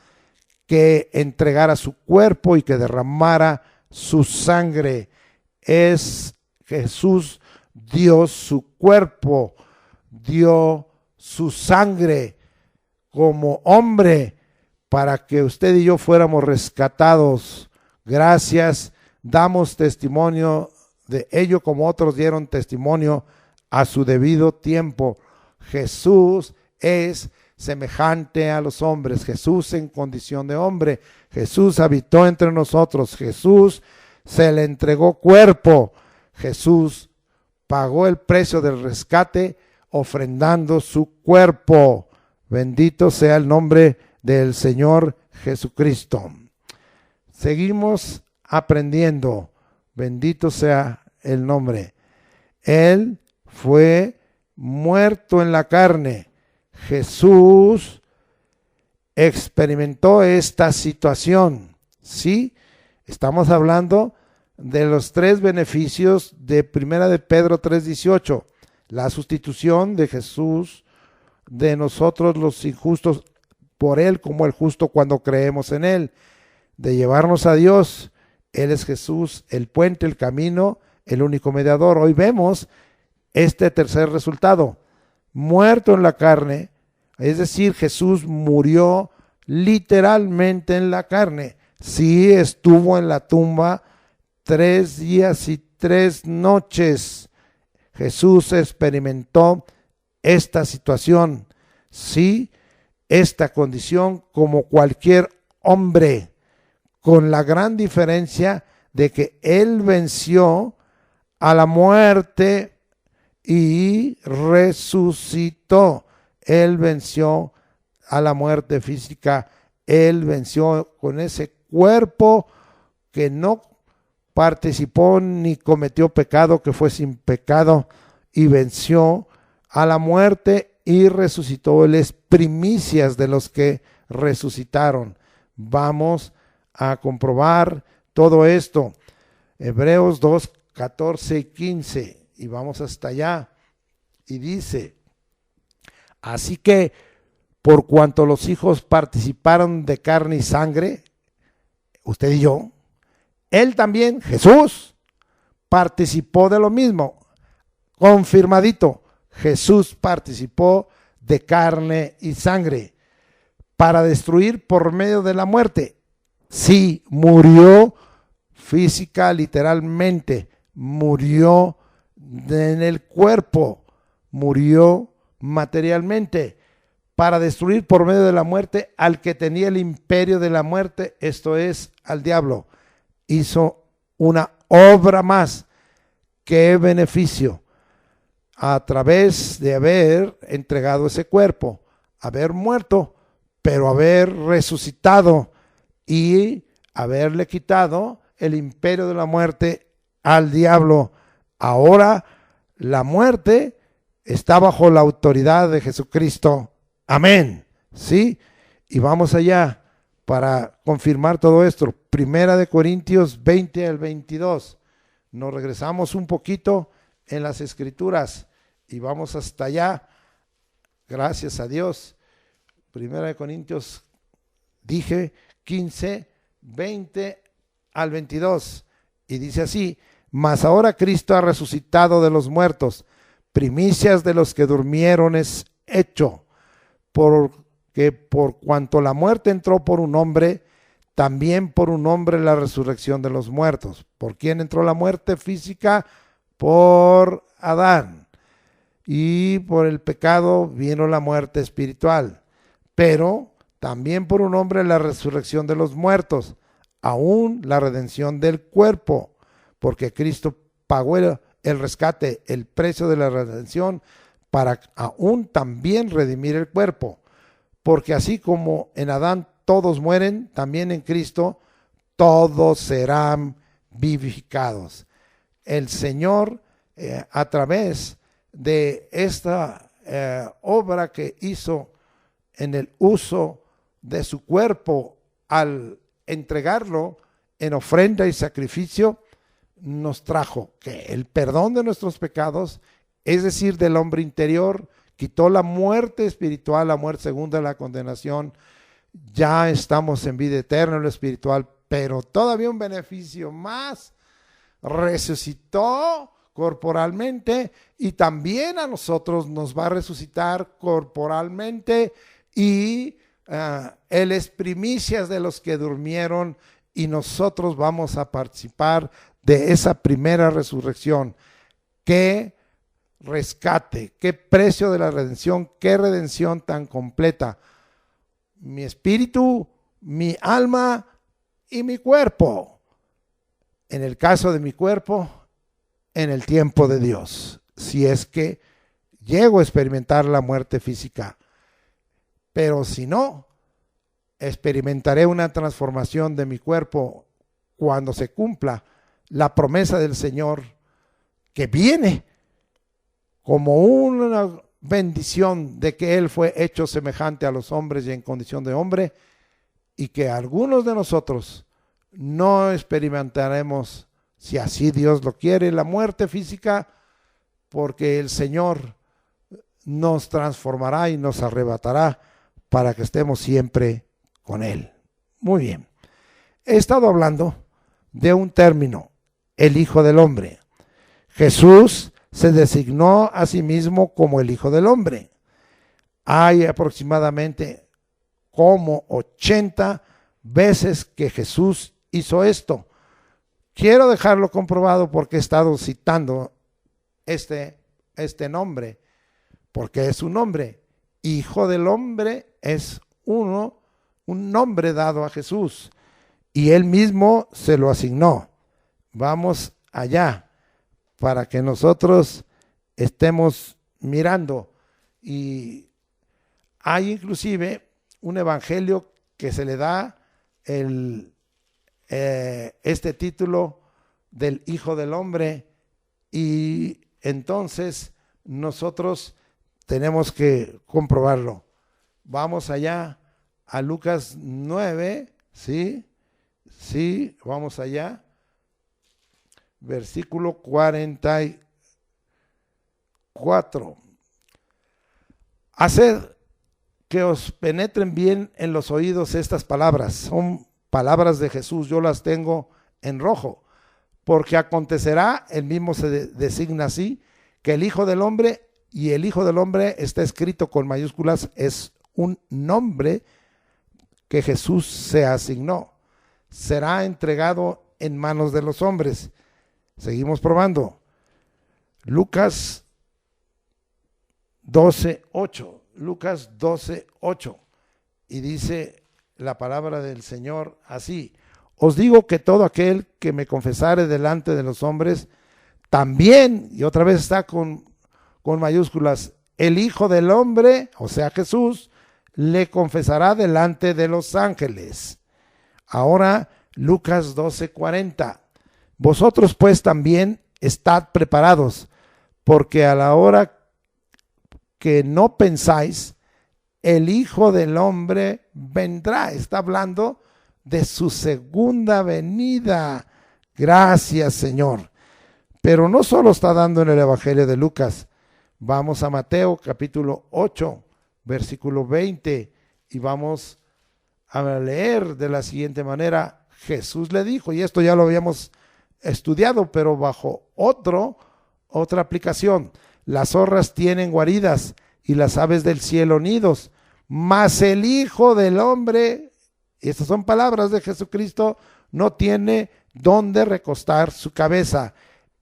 Que entregara su cuerpo y que derramara su sangre. Es Jesús dio su cuerpo, dio su sangre como hombre para que usted y yo fuéramos rescatados. Gracias, damos testimonio de ello como otros dieron testimonio a su debido tiempo. Jesús es semejante a los hombres. Jesús en condición de hombre. Jesús habitó entre nosotros. Jesús se le entregó cuerpo. Jesús pagó el precio del rescate ofrendando su cuerpo. Bendito sea el nombre del Señor Jesucristo. Seguimos aprendiendo. Bendito sea el nombre. Él fue muerto en la carne. Jesús experimentó esta situación. ¿Sí? Estamos hablando de los tres beneficios de Primera de Pedro 3:18. La sustitución de Jesús de nosotros los injustos por Él como el justo cuando creemos en Él. De llevarnos a Dios. Él es Jesús, el puente, el camino, el único mediador. Hoy vemos este tercer resultado. Muerto en la carne, es decir, Jesús murió literalmente en la carne. Sí, estuvo en la tumba 3 días y 3 noches. Jesús experimentó esta situación. Sí, esta condición como cualquier hombre, con la gran diferencia de que Él venció a la muerte y resucitó. Él venció a la muerte física. Él venció con ese cuerpo que no participó ni cometió pecado, que fue sin pecado, y venció a la muerte y resucitó. Él es primicias de los que resucitaron. Vamos a comprobar todo esto. Hebreos 2, 14 y 15. Y vamos hasta allá. Y dice: así que por cuanto los hijos participaron de carne y sangre, usted y yo, Él también, Jesús, participó de lo mismo. Confirmadito, Jesús participó de carne y sangre para destruir por medio de la muerte. Sí, murió física, literalmente, murió en el cuerpo, murió materialmente, para destruir por medio de la muerte al que tenía el imperio de la muerte, esto es, al diablo. Hizo una obra más. ¿Qué beneficio? A través de haber entregado ese cuerpo, haber muerto, pero haber resucitado y haberle quitado el imperio de la muerte al diablo. Ahora la muerte está bajo la autoridad de Jesucristo. Amén. ¿Sí? Y vamos allá para confirmar todo esto. Primera de Corintios 20 al 22. Nos regresamos un poquito en las Escrituras y vamos hasta allá. Gracias a Dios. Primera de Corintios, dije 15, 20 al 22. Y dice así: mas ahora Cristo ha resucitado de los muertos, primicias de los que durmieron es hecho, porque por cuanto la muerte entró por un hombre, también por un hombre la resurrección de los muertos. ¿Por quién entró la muerte física? Por Adán. Y por el pecado vino la muerte espiritual. Pero también por un hombre la resurrección de los muertos, aún la redención del cuerpo, porque Cristo pagó el rescate, el precio de la redención, para aún también redimir el cuerpo. Porque así como en Adán todos mueren, también en Cristo todos serán vivificados. El Señor, a través de esta obra que hizo en el uso de su cuerpo al entregarlo en ofrenda y sacrificio, nos trajo que el perdón de nuestros pecados, es decir, del hombre interior, quitó la muerte espiritual, la muerte segunda, la condenación. Ya estamos en vida eterna en lo espiritual, pero todavía un beneficio más: resucitó corporalmente y también a nosotros nos va a resucitar corporalmente, y Él es primicias de los que durmieron, y nosotros vamos a participar de esa primera resurrección. ¡Qué rescate! ¡Qué precio de la redención! ¡Qué redención tan completa! Mi espíritu, mi alma y mi cuerpo. En el caso de mi cuerpo, en el tiempo de Dios, si es que llego a experimentar la muerte física. Pero si no, experimentaré una transformación de mi cuerpo cuando se cumpla la promesa del Señor que viene como una bendición de que Él fue hecho semejante a los hombres y en condición de hombre, y que algunos de nosotros no experimentaremos, si así Dios lo quiere, la muerte física, porque el Señor nos transformará y nos arrebatará para que estemos siempre con Él. Muy bien. He estado hablando de un término, el Hijo del Hombre. Jesús se designó a sí mismo como el Hijo del Hombre. Hay aproximadamente como 80 veces que Jesús hizo esto. Quiero dejarlo comprobado porque he estado citando este nombre, porque es un nombre. Hijo del Hombre es un nombre dado a Jesús y Él mismo se lo asignó. Vamos allá para que nosotros estemos mirando. Y hay inclusive un evangelio que se le da este título del Hijo del Hombre, y entonces nosotros tenemos que comprobarlo. Vamos allá a Lucas 9, ¿sí? Sí, vamos allá. Versículo 44. Haced que os penetren bien en los oídos estas palabras. Son palabras de Jesús, yo las tengo en rojo. Porque acontecerá, el mismo se designa así, que el Hijo del Hombre, y el Hijo del Hombre está escrito con mayúsculas, es un nombre que Jesús se asignó. Será entregado en manos de los hombres. Seguimos probando. Lucas 12:8. Lucas 12:8. Y dice la palabra del Señor así: os digo que todo aquel que me confesare delante de los hombres, también, y otra vez está con mayúsculas, el Hijo del Hombre, o sea Jesús, le confesará delante de los ángeles. Ahora Lucas 12:40. Vosotros pues también estad preparados, porque a la hora que no pensáis, el Hijo del Hombre vendrá. Está hablando de su segunda venida. Gracias, Señor. Pero no solo está dando en el Evangelio de Lucas. Vamos a Mateo capítulo 8, versículo 20, y vamos a leer de la siguiente manera. Jesús le dijo, y esto ya lo habíamos estudiado, pero bajo otra aplicación: las zorras tienen guaridas y las aves del cielo nidos, mas el Hijo del Hombre, estas son palabras de Jesucristo, no tiene dónde recostar su cabeza.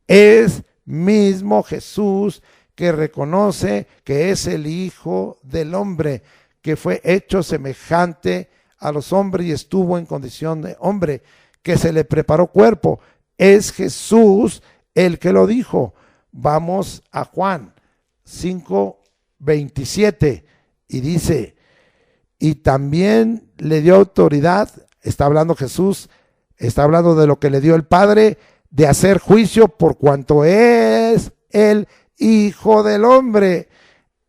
Es mismo Jesús que reconoce que es el Hijo del Hombre, que fue hecho semejante a los hombres y estuvo en condición de hombre, que se le preparó cuerpo. Es Jesús el que lo dijo. Vamos a Juan 5:27 y dice: y también le dio autoridad, está hablando Jesús, está hablando de lo que le dio el Padre, de hacer juicio por cuanto es el Hijo del Hombre.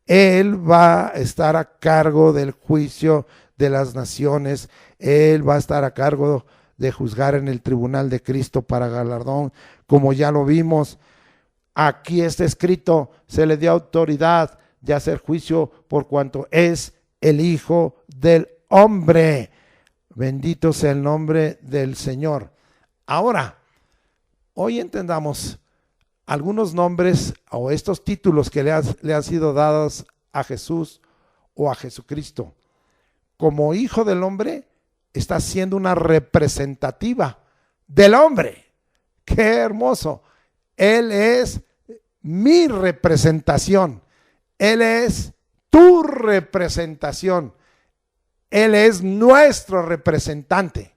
Él va a estar a cargo del juicio de las naciones. Él va a estar a cargo de juzgar en el tribunal de Cristo para galardón, como ya lo vimos. Aquí está escrito, se le dio autoridad de hacer juicio por cuanto es el Hijo del Hombre. Bendito sea el nombre del Señor. Ahora, hoy entendamos algunos nombres o estos títulos que le han sido dados a Jesús o a Jesucristo. Como Hijo del Hombre, está siendo una representativa del hombre. ¡Qué hermoso! Él es mi representación. Él es tu representación. Él es nuestro representante.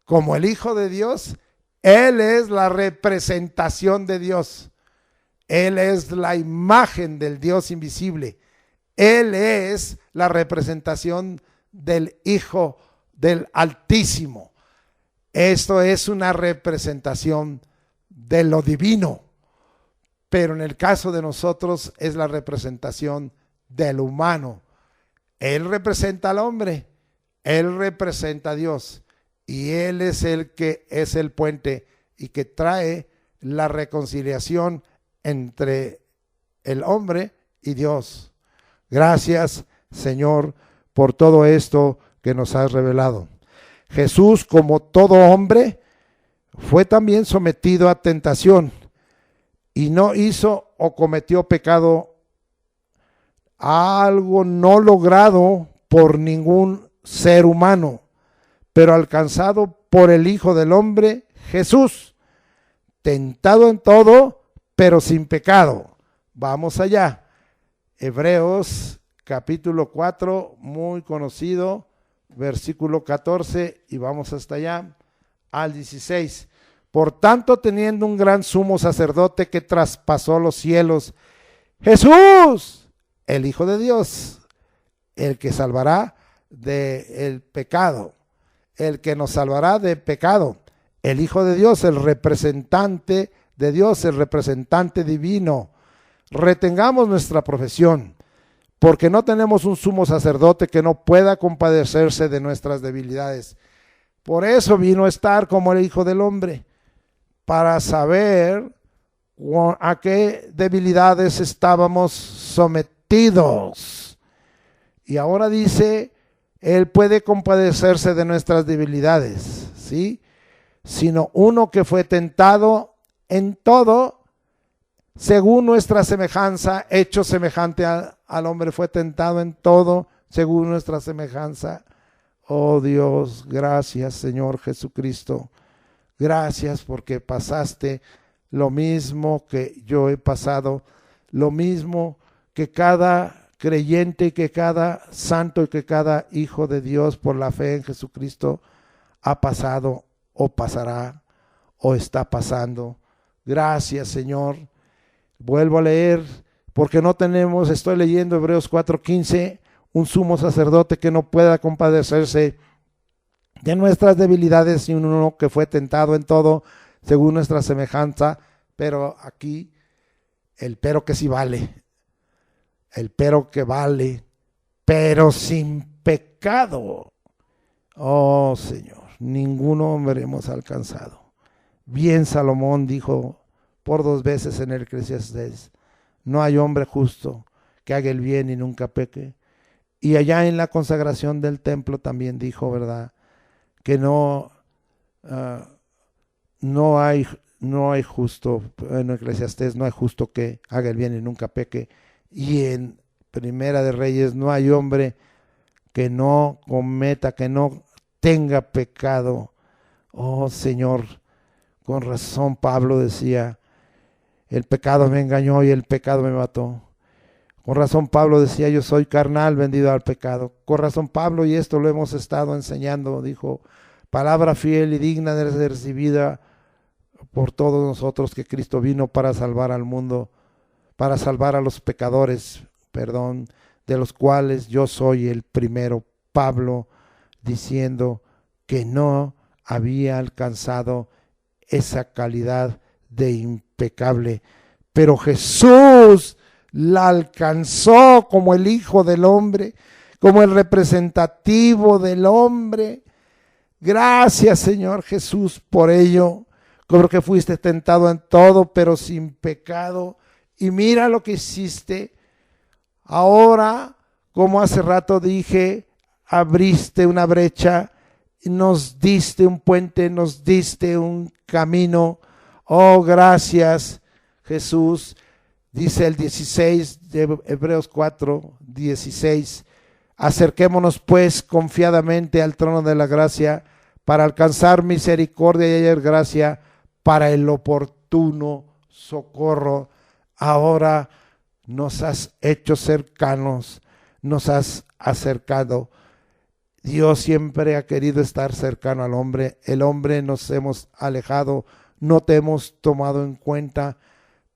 Como el Hijo de Dios, Él es la representación de Dios. Él es la imagen del Dios invisible. Él es la representación del Hijo del Altísimo. Esto es una representación de lo divino, pero en el caso de nosotros es la representación del humano. Él representa al hombre, Él representa a Dios, y Él es el que es el puente y que trae la reconciliación entre el hombre y Dios. Gracias, Señor, por todo esto que nos has revelado. Jesús, como todo hombre, fue también sometido a tentación y no hizo o cometió pecado, algo no logrado por ningún ser humano, pero alcanzado por el Hijo del Hombre, Jesús, tentado en todo, pero sin pecado. Vamos allá. Hebreos capítulo 4, muy conocido, versículo 14, y vamos hasta allá al 16. Por tanto, teniendo un gran sumo sacerdote que traspasó los cielos, Jesús, el Hijo de Dios, el que salvará del pecado, el que nos salvará del pecado, el Hijo de Dios, el representante de Dios, el representante divino. Retengamos nuestra profesión, porque no tenemos un sumo sacerdote que no pueda compadecerse de nuestras debilidades. Por eso vino a estar como el Hijo del Hombre, para saber a qué debilidades estábamos sometidos. Y ahora dice, Él puede compadecerse de nuestras debilidades, ¿sí? Sino uno que fue tentado en todo, según nuestra semejanza, hecho semejante al hombre, fue tentado en todo, según nuestra semejanza. Oh Dios, gracias Señor Jesucristo. Gracias porque pasaste lo mismo que yo he pasado, lo mismo que cada creyente y que cada santo y que cada hijo de Dios por la fe en Jesucristo ha pasado o pasará o está pasando. Gracias Señor. Vuelvo a leer porque no tenemos, estoy leyendo Hebreos 4:15, un sumo sacerdote que no pueda compadecerse de nuestras debilidades, y uno que fue tentado en todo según nuestra semejanza, pero aquí el pero que sí vale, el pero que vale, pero sin pecado. Oh Señor, ningún hombre hemos alcanzado. Bien Salomón dijo por 2 veces en el Eclesiastés, no hay hombre justo que haga el bien y nunca peque. Y allá en la consagración del templo también dijo, ¿verdad?, que no hay justo, en Eclesiastés no hay justo que haga el bien y nunca peque. Y en Primera de Reyes no hay hombre que no cometa, que no tenga pecado. Oh Señor, con razón Pablo decía, el pecado me engañó y el pecado me mató. Con razón Pablo decía, yo soy carnal vendido al pecado. Con razón Pablo, y esto lo hemos estado enseñando, dijo, palabra fiel y digna de ser recibida por todos nosotros, que Cristo vino para salvar al mundo, para salvar a los pecadores, de los cuales yo soy el primero. Pablo diciendo que no había alcanzado esa calidad de impecable, pero Jesús la alcanzó como el Hijo del Hombre, como el representativo del hombre. Gracias Señor Jesús por ello, porque fuiste tentado en todo, pero sin pecado. Y mira lo que hiciste. Ahora, como hace rato dije, abriste una brecha, nos diste un puente, nos diste un camino. Oh, gracias Jesús. Dice el 16 de Hebreos 4, 16. Acerquémonos pues confiadamente al trono de la gracia para alcanzar misericordia y hallar gracia para el oportuno socorro. Ahora nos has hecho cercanos, nos has acercado. Dios siempre ha querido estar cercano al hombre. El hombre nos hemos alejado, no te hemos tomado en cuenta,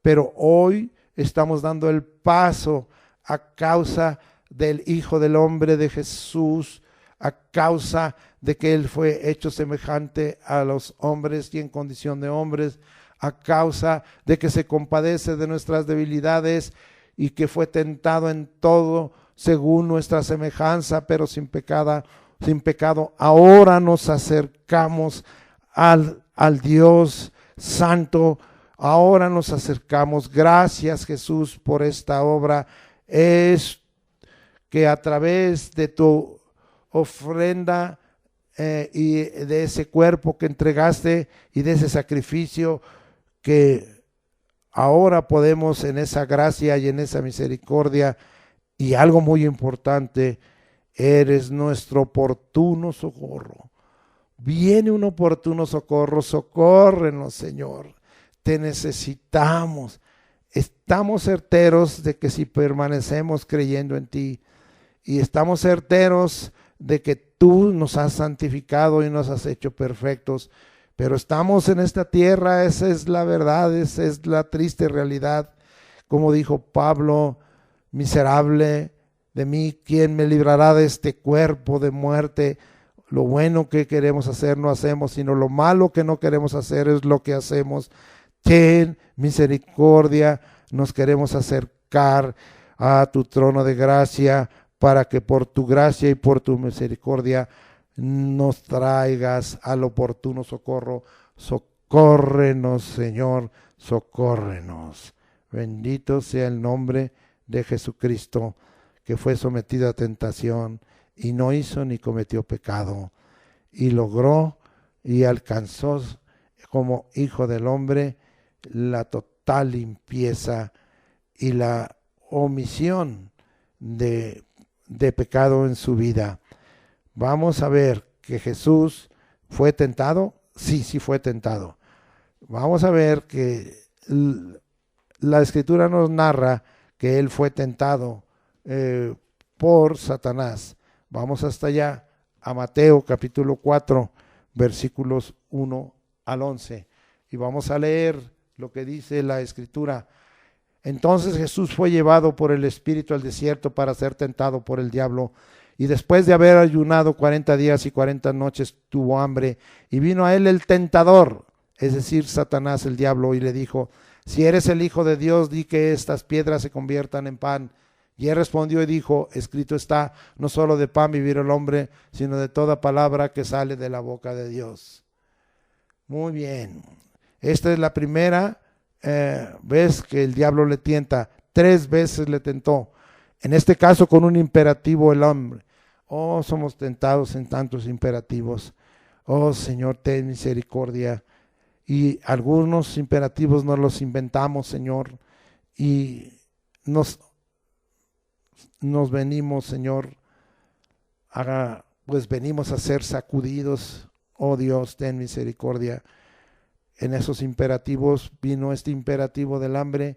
pero hoy estamos dando el paso a causa del Hijo del Hombre, de Jesús, a causa de que Él fue hecho semejante a los hombres y en condición de hombres, a causa de que se compadece de nuestras debilidades y que fue tentado en todo según nuestra semejanza, pero sin pecado. Ahora nos acercamos al Dios Santo. Ahora nos acercamos. Gracias, Jesús, por esta obra. Es que a través de tu ofrenda y de ese cuerpo que entregaste y de ese sacrificio, que ahora podemos en esa gracia y en esa misericordia, y algo muy importante, eres nuestro oportuno socorro. Viene un oportuno socorro, socórrenos, Señor. Te necesitamos. Estamos certeros de que si permanecemos creyendo en ti, y estamos certeros de que tú nos has santificado y nos has hecho perfectos, pero estamos en esta tierra, esa es la verdad, esa es la triste realidad. Como dijo Pablo, miserable de mí, ¿quién me librará de este cuerpo de muerte? Lo bueno que queremos hacer no hacemos, sino lo malo que no queremos hacer es lo que hacemos. Ten misericordia, nos queremos acercar a tu trono de gracia para que por tu gracia y por tu misericordia nos traigas al oportuno socorro. Socórrenos, Señor, socórrenos. Bendito sea el nombre de Jesucristo, que fue sometido a tentación y no hizo ni cometió pecado, y logró y alcanzó como hijo del hombre la total limpieza y la omisión de pecado en su vida. Vamos a ver que Jesús fue tentado. Sí fue tentado. Vamos a ver que la Escritura nos narra que él fue tentado por Satanás. Vamos hasta allá, a Mateo capítulo 4, versículos 1 al 11. Y vamos a leer lo que dice la Escritura. Entonces Jesús fue llevado por el Espíritu al desierto para ser tentado por el diablo. Y después de haber ayunado 40 días y 40 noches, tuvo hambre. Y vino a él el tentador, es decir, Satanás, el diablo, y le dijo: si eres el Hijo de Dios, di que estas piedras se conviertan en pan. Y él respondió y dijo: escrito está, no solo de pan vivirá el hombre, sino de toda palabra que sale de la boca de Dios. Muy bien. Esta es la primera vez que el diablo le tienta. 3 veces le tentó. En este caso con un imperativo el hombre. Oh, somos tentados en tantos imperativos. Oh, Señor, ten misericordia. Y algunos imperativos nos los inventamos, Señor, y nos venimos, Señor, pues venimos a ser sacudidos. Oh Dios, ten misericordia. En esos imperativos vino este imperativo del hambre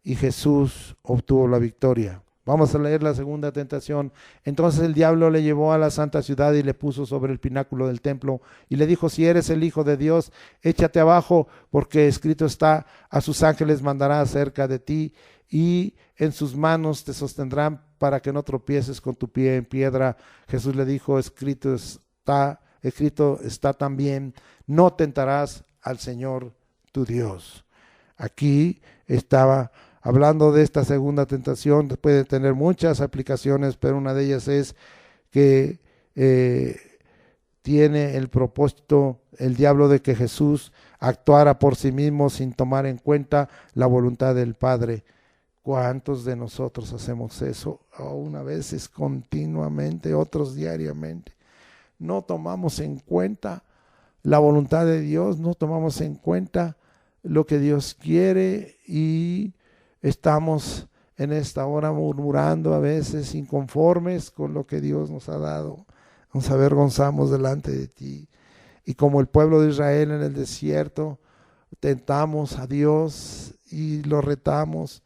y Jesús obtuvo la victoria. Vamos a leer la segunda tentación. Entonces el diablo le llevó a la santa ciudad y le puso sobre el pináculo del templo y le dijo: si eres el Hijo de Dios, échate abajo, porque escrito está: a sus ángeles mandará acerca de ti y en sus manos te sostendrán para que no tropieces con tu pie en piedra. Jesús le dijo: escrito está también: no tentarás al Señor tu Dios. Aquí estaba hablando de esta segunda tentación. Puede tener muchas aplicaciones, pero una de ellas es que tiene el propósito el diablo de que Jesús actuara por sí mismo sin tomar en cuenta la voluntad del Padre. ¿Cuántos de nosotros hacemos eso? Una veces continuamente, otros diariamente. No tomamos en cuenta la voluntad de Dios, no tomamos en cuenta lo que Dios quiere y estamos en esta hora murmurando, a veces inconformes con lo que Dios nos ha dado. Nos avergonzamos delante de ti. Y como el pueblo de Israel en el desierto, tentamos a Dios y lo retamos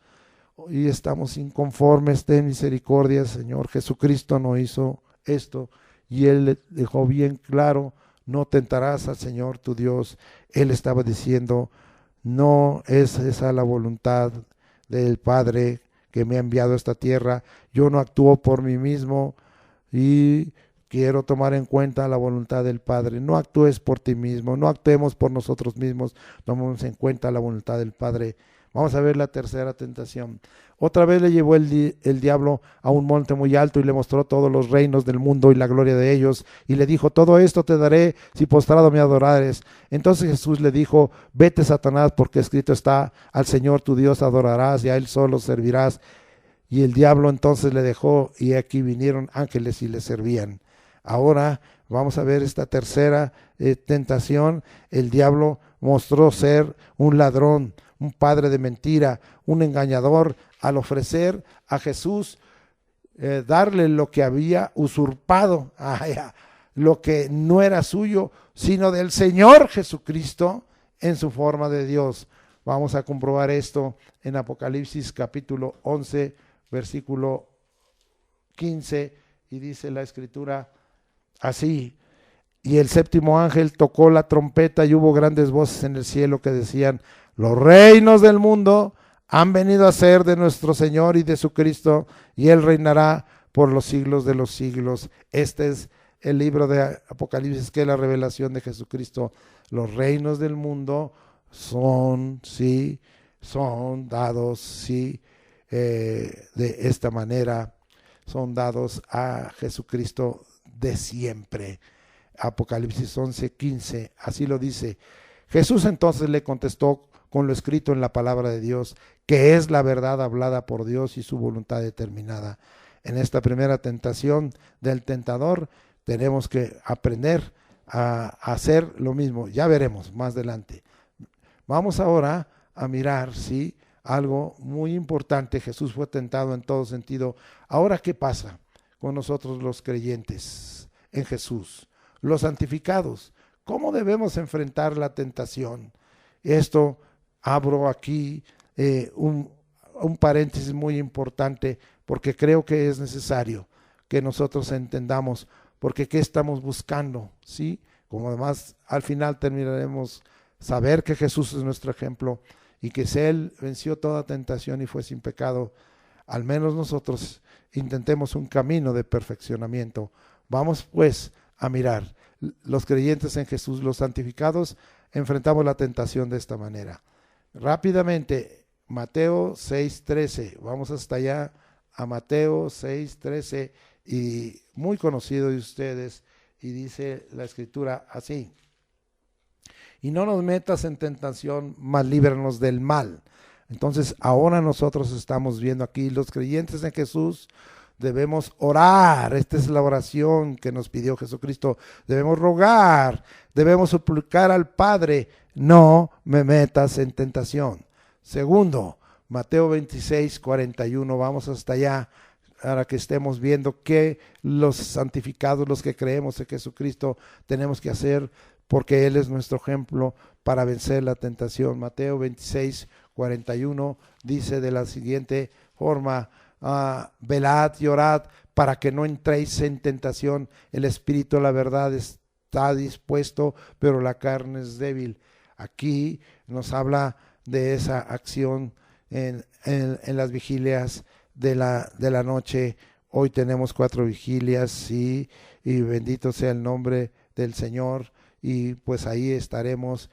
y estamos inconformes. Ten misericordia, Señor. Jesucristo no hizo esto y Él le dejó bien claro: no tentarás al Señor tu Dios. Él estaba diciendo: no es esa la voluntad del Padre que me ha enviado a esta tierra. Yo no actúo por mí mismo y quiero tomar en cuenta la voluntad del Padre. No actúes por ti mismo, no actuemos por nosotros mismos, tomemos en cuenta la voluntad del Padre. Vamos a ver la tercera tentación. Otra vez le llevó el diablo a un monte muy alto y le mostró todos los reinos del mundo y la gloria de ellos, y le dijo: todo esto te daré si postrado me adorares. Entonces Jesús le dijo: vete, Satanás, porque escrito está: al Señor tu Dios adorarás y a él solo servirás. Y el diablo entonces le dejó, y aquí vinieron ángeles y le servían. Ahora vamos a ver esta tercera tentación. El diablo mostró ser un ladrón, un padre de mentira, un engañador, al ofrecer a Jesús darle lo que había usurpado, lo que no era suyo, sino del Señor Jesucristo en su forma de Dios. Vamos a comprobar esto en Apocalipsis capítulo 11, versículo 15, y dice la Escritura así: y el séptimo ángel tocó la trompeta y hubo grandes voces en el cielo que decían: los reinos del mundo han venido a ser de nuestro Señor y de su Cristo, y Él reinará por los siglos de los siglos. Este es el libro de Apocalipsis, que es la revelación de Jesucristo. Los reinos del mundo son dados, de esta manera, son dados a Jesucristo de siempre. Apocalipsis 11:15, así lo dice. Jesús entonces le contestó con lo escrito en la palabra de Dios, que es la verdad hablada por Dios y su voluntad determinada. En esta primera tentación del tentador tenemos que aprender a hacer lo mismo. Ya veremos más adelante. Vamos ahora a mirar, algo muy importante. Jesús fue tentado en todo sentido. Ahora, ¿qué pasa con nosotros los creyentes en Jesús, los santificados? ¿Cómo debemos enfrentar la tentación? Esto, abro aquí un paréntesis muy importante, porque creo que es necesario que nosotros entendamos, porque ¿qué estamos buscando? Como además al final terminaremos saber que Jesús es nuestro ejemplo y que si Él venció toda tentación y fue sin pecado, al menos nosotros intentemos un camino de perfeccionamiento. Vamos pues a mirar. Los creyentes en Jesús, los santificados, enfrentamos la tentación de esta manera. Rápidamente, Mateo 6:13, vamos hasta allá a Mateo 6:13, y muy conocido de ustedes, y dice la Escritura así: y no nos metas en tentación, mas líbranos del mal. Entonces ahora nosotros estamos viendo aquí, los creyentes en Jesús debemos orar. Esta es la oración que nos pidió Jesucristo. Debemos rogar, debemos suplicar al Padre: no me metas en tentación. Segundo, Mateo 26:41, vamos hasta allá para que estemos viendo que los santificados, los que creemos en Jesucristo, tenemos que hacer, porque Él es nuestro ejemplo para vencer la tentación. Mateo 26:41 dice de la siguiente forma: velad y orad para que no entréis en tentación. El espíritu, la verdad, está dispuesto, pero la carne es débil. Aquí nos habla de esa acción en las vigilias de la noche. Hoy tenemos 4 vigilias, y bendito sea el nombre del Señor. Y pues ahí estaremos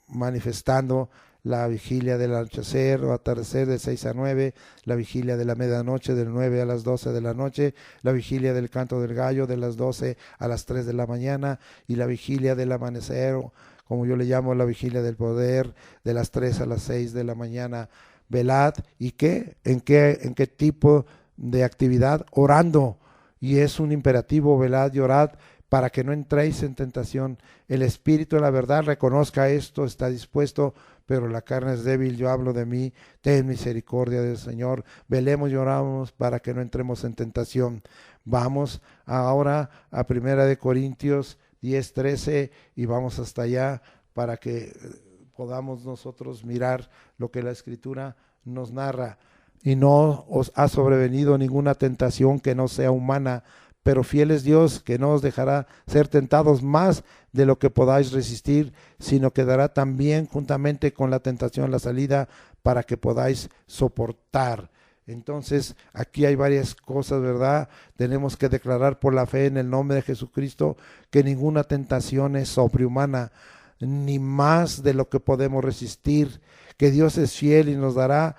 manifestando la vigilia del anochecer o atardecer de 6 a 9, la vigilia de la medianoche del 9 a las 12 de la noche, la vigilia del canto del gallo de las 12 a las 3 de la mañana, y la vigilia del amanecer, como yo le llamo la vigilia del poder, de las 3 a las 6 de la mañana. Velad, ¿y qué? ¿En qué tipo de actividad? Orando, y es un imperativo: velad y orad para que no entréis en tentación. El espíritu de la verdad reconozca esto, está dispuesto, pero la carne es débil. Yo hablo de mí, ten misericordia del Señor. Velemos y oramos para que no entremos en tentación. Vamos ahora a 1 Corintios 10:13, y vamos hasta allá para que podamos nosotros mirar lo que la Escritura nos narra. Y no os ha sobrevenido ninguna tentación que no sea humana, pero fiel es Dios, que no os dejará ser tentados más de lo que podáis resistir, sino que dará también juntamente con la tentación la salida, para que podáis soportar. Entonces, aquí hay varias cosas, ¿verdad? Tenemos que declarar por la fe en el nombre de Jesucristo que ninguna tentación es sobrehumana, ni más de lo que podemos resistir, que Dios es fiel y nos dará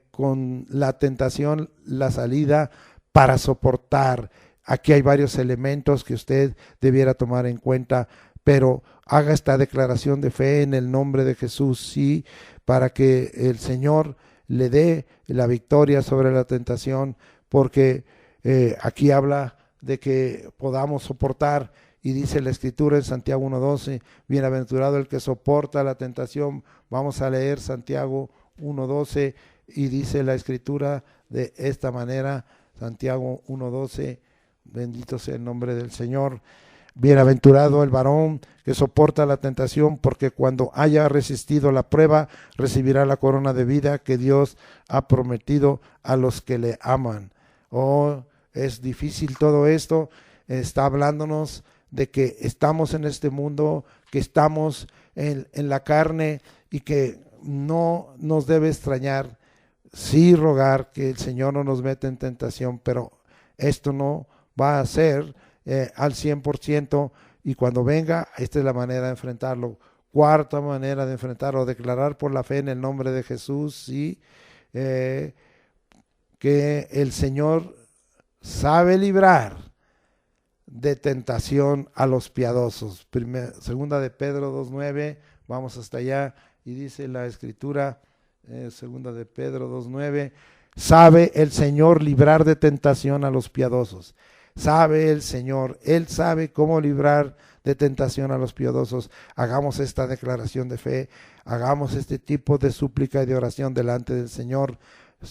con la tentación la salida para soportar. Aquí hay varios elementos que usted debiera tomar en cuenta, pero haga esta declaración de fe en el nombre de Jesús, sí, para que el Señor le dé la victoria sobre la tentación, porque aquí habla de que podamos soportar, y dice la Escritura en Santiago 1:12, bienaventurado el que soporta la tentación. Vamos a leer Santiago 1:12, y dice la Escritura de esta manera, Santiago 1:12, bendito sea el nombre del Señor. Bienaventurado el varón que soporta la tentación, porque cuando haya resistido la prueba, recibirá la corona de vida que Dios ha prometido a los que le aman. Oh, es difícil todo esto. Está hablándonos de que estamos en este mundo, que estamos en la carne, y que no nos debe extrañar, sí rogar que el Señor no nos meta en tentación, pero esto no va a ser al 100%, y cuando venga, esta es la manera de enfrentarlo. Cuarta manera de enfrentarlo, declarar por la fe en el nombre de Jesús, sí, que el Señor sabe librar de tentación a los piadosos. Segunda de Pedro 2:9, vamos hasta allá, y dice la Escritura, segunda de Pedro 2:9, sabe el Señor librar de tentación a los piadosos. Sabe el Señor, Él sabe cómo librar de tentación a los piadosos. Hagamos esta declaración de fe, hagamos este tipo de súplica y de oración delante del Señor.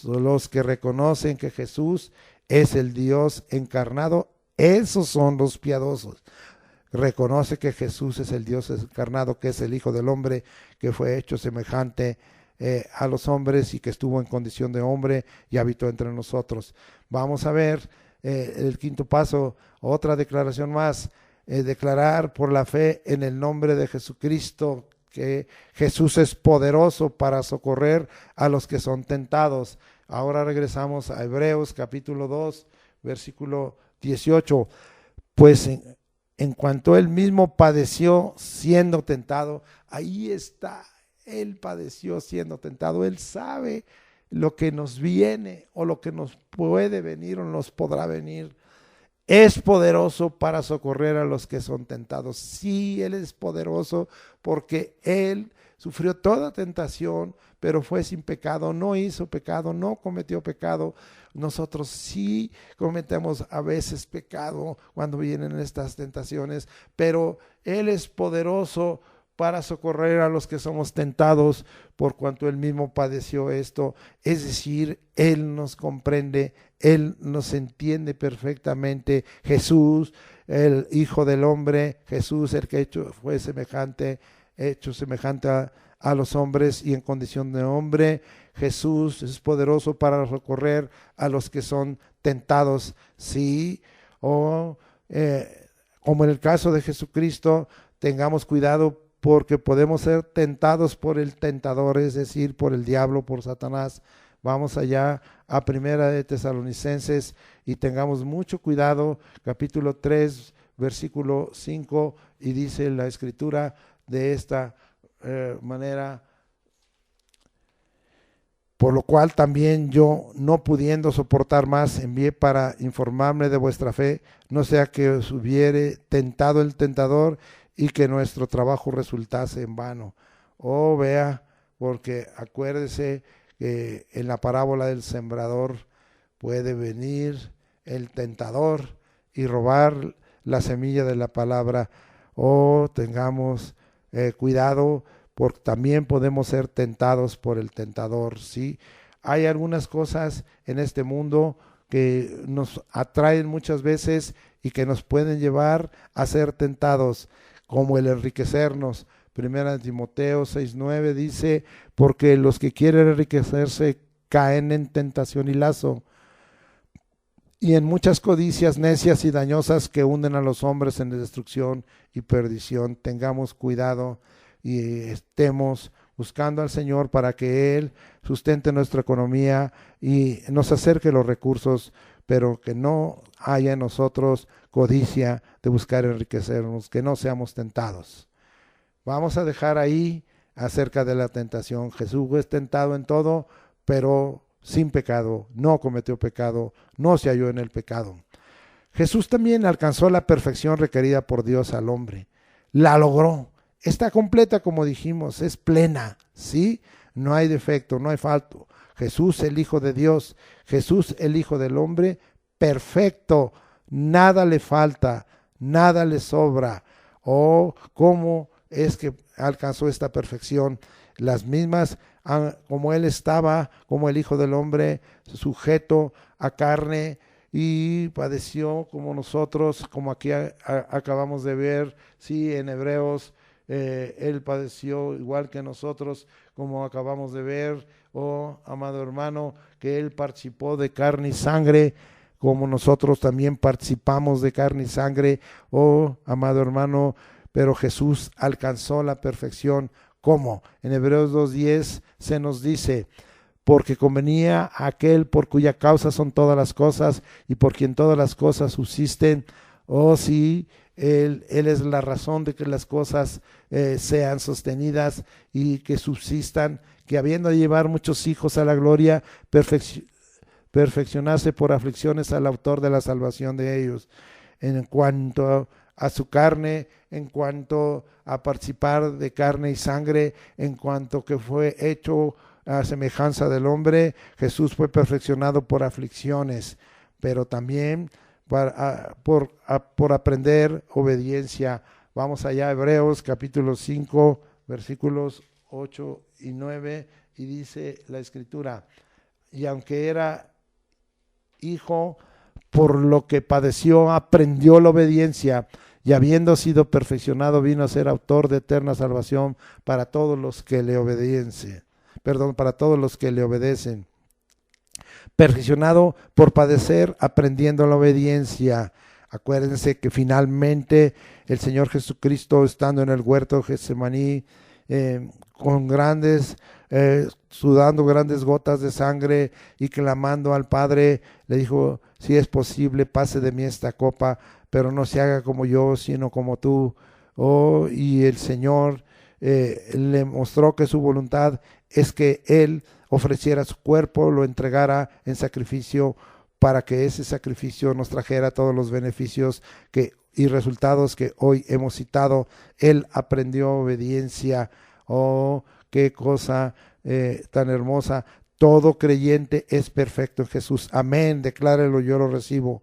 Los que reconocen que Jesús es el Dios encarnado, esos son los piadosos. Reconoce que Jesús es el Dios encarnado, que es el Hijo del Hombre, que fue hecho semejante a los hombres, y que estuvo en condición de hombre y habitó entre nosotros. Vamos a ver el quinto paso, otra declaración más, declarar por la fe en el nombre de Jesucristo que Jesús es poderoso para socorrer a los que son tentados. Ahora regresamos a Hebreos capítulo 2, versículo 18. Pues en cuanto él mismo padeció siendo tentado, ahí está, él padeció siendo tentado, él sabe lo que nos viene o lo que nos puede venir o nos podrá venir. Es poderoso para socorrer a los que son tentados. Sí, Él es poderoso porque Él sufrió toda tentación, pero fue sin pecado, no hizo pecado, no cometió pecado. Nosotros sí cometemos a veces pecado cuando vienen estas tentaciones, pero Él es poderoso para socorrer a los que somos tentados, por cuanto Él mismo padeció esto. Es decir, Él nos comprende, Él nos entiende perfectamente. Jesús, el Hijo del Hombre, Jesús, el que fue semejante, hecho semejante a los hombres y en condición de hombre. Jesús es poderoso para socorrer a los que son tentados, sí, como en el caso de Jesucristo, tengamos cuidado, porque podemos ser tentados por el tentador, es decir, por el diablo, por Satanás. Vamos allá a Primera de Tesalonicenses y tengamos mucho cuidado, capítulo 3, versículo 5, y dice la Escritura de esta manera: por lo cual también yo, no pudiendo soportar más, envié para informarme de vuestra fe, no sea que os hubiere tentado el tentador y que nuestro trabajo resultase en vano. Oh, vea, porque acuérdese que en la parábola del sembrador puede venir el tentador y robar la semilla de la palabra. Oh, tengamos cuidado, porque también podemos ser tentados por el tentador, ¿sí? Hay algunas cosas en este mundo que nos atraen muchas veces y que nos pueden llevar a ser tentados, como el enriquecernos. Primera de Timoteo 6:9 dice: porque los que quieren enriquecerse caen en tentación y lazo, y en muchas codicias necias y dañosas que hunden a los hombres en destrucción y perdición. Tengamos cuidado y estemos buscando al Señor para que Él sustente nuestra economía y nos acerque los recursos, pero que no haya en nosotros codicia de buscar enriquecernos, que no seamos tentados. Vamos a dejar ahí acerca de la tentación. Jesús es tentado en todo, pero sin pecado, no cometió pecado, no se halló en el pecado. Jesús también alcanzó la perfección requerida por Dios al hombre. La logró. Está completa, como dijimos, es plena, ¿sí? No hay defecto, no hay falto. Jesús, el Hijo de Dios, Jesús, el Hijo del hombre, perfecto, nada le falta, nada le sobra. Oh, ¿cómo es que alcanzó esta perfección? Las mismas, como Él estaba, como el Hijo del hombre, sujeto a carne, y padeció como nosotros, como aquí acabamos de ver, sí, en Hebreos, Él padeció igual que nosotros, como acabamos de ver, oh amado hermano, que Él participó de carne y sangre, como nosotros también participamos de carne y sangre, oh amado hermano, pero Jesús alcanzó la perfección. ¿Cómo? En Hebreos 2:10 se nos dice: porque convenía a aquel por cuya causa son todas las cosas y por quien todas las cosas subsisten. Oh sí, Él es la razón de que las cosas sean sostenidas y que subsistan, que habiendo de llevar muchos hijos a la gloria, perfeccionarse por aflicciones al autor de la salvación de ellos. En cuanto a su carne, en cuanto a participar de carne y sangre, en cuanto que fue hecho a semejanza del hombre, Jesús fue perfeccionado por aflicciones, pero también por aprender obediencia. Vamos allá a Hebreos capítulo 5, versículos 8 y 9, y dice la Escritura: y aunque era hijo, por lo que padeció, aprendió la obediencia, y habiendo sido perfeccionado, vino a ser autor de eterna salvación para todos los que le obedecen. Para todos los que le obedecen. Perfeccionado por padecer, aprendiendo la obediencia. Acuérdense que finalmente el Señor Jesucristo, estando en el huerto de Getsemaní, con sudando grandes gotas de sangre y clamando al Padre, le dijo: si es posible, pase de mí esta copa, pero no se haga como yo, sino como tú. Oh, y el Señor le mostró que su voluntad es que Él ofreciera su cuerpo, lo entregara en sacrificio, para que ese sacrificio nos trajera todos los beneficios y resultados que hoy hemos citado. Él aprendió obediencia. Oh, qué cosa tan hermosa. Todo creyente es perfecto en Jesús. Amén, declárelo, yo lo recibo.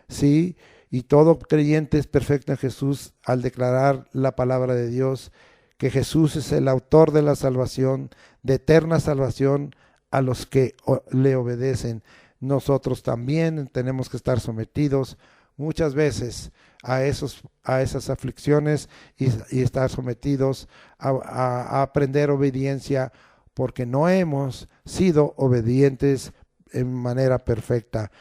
Sí, y todo creyente es perfecto en Jesús al declarar la palabra de Dios, que Jesús es el autor de la salvación, de eterna salvación a los que le obedecen. Nosotros también tenemos que estar sometidos muchas veces a esas aflicciones y estar sometidos a aprender obediencia, porque no hemos sido obedientes en manera perfecta.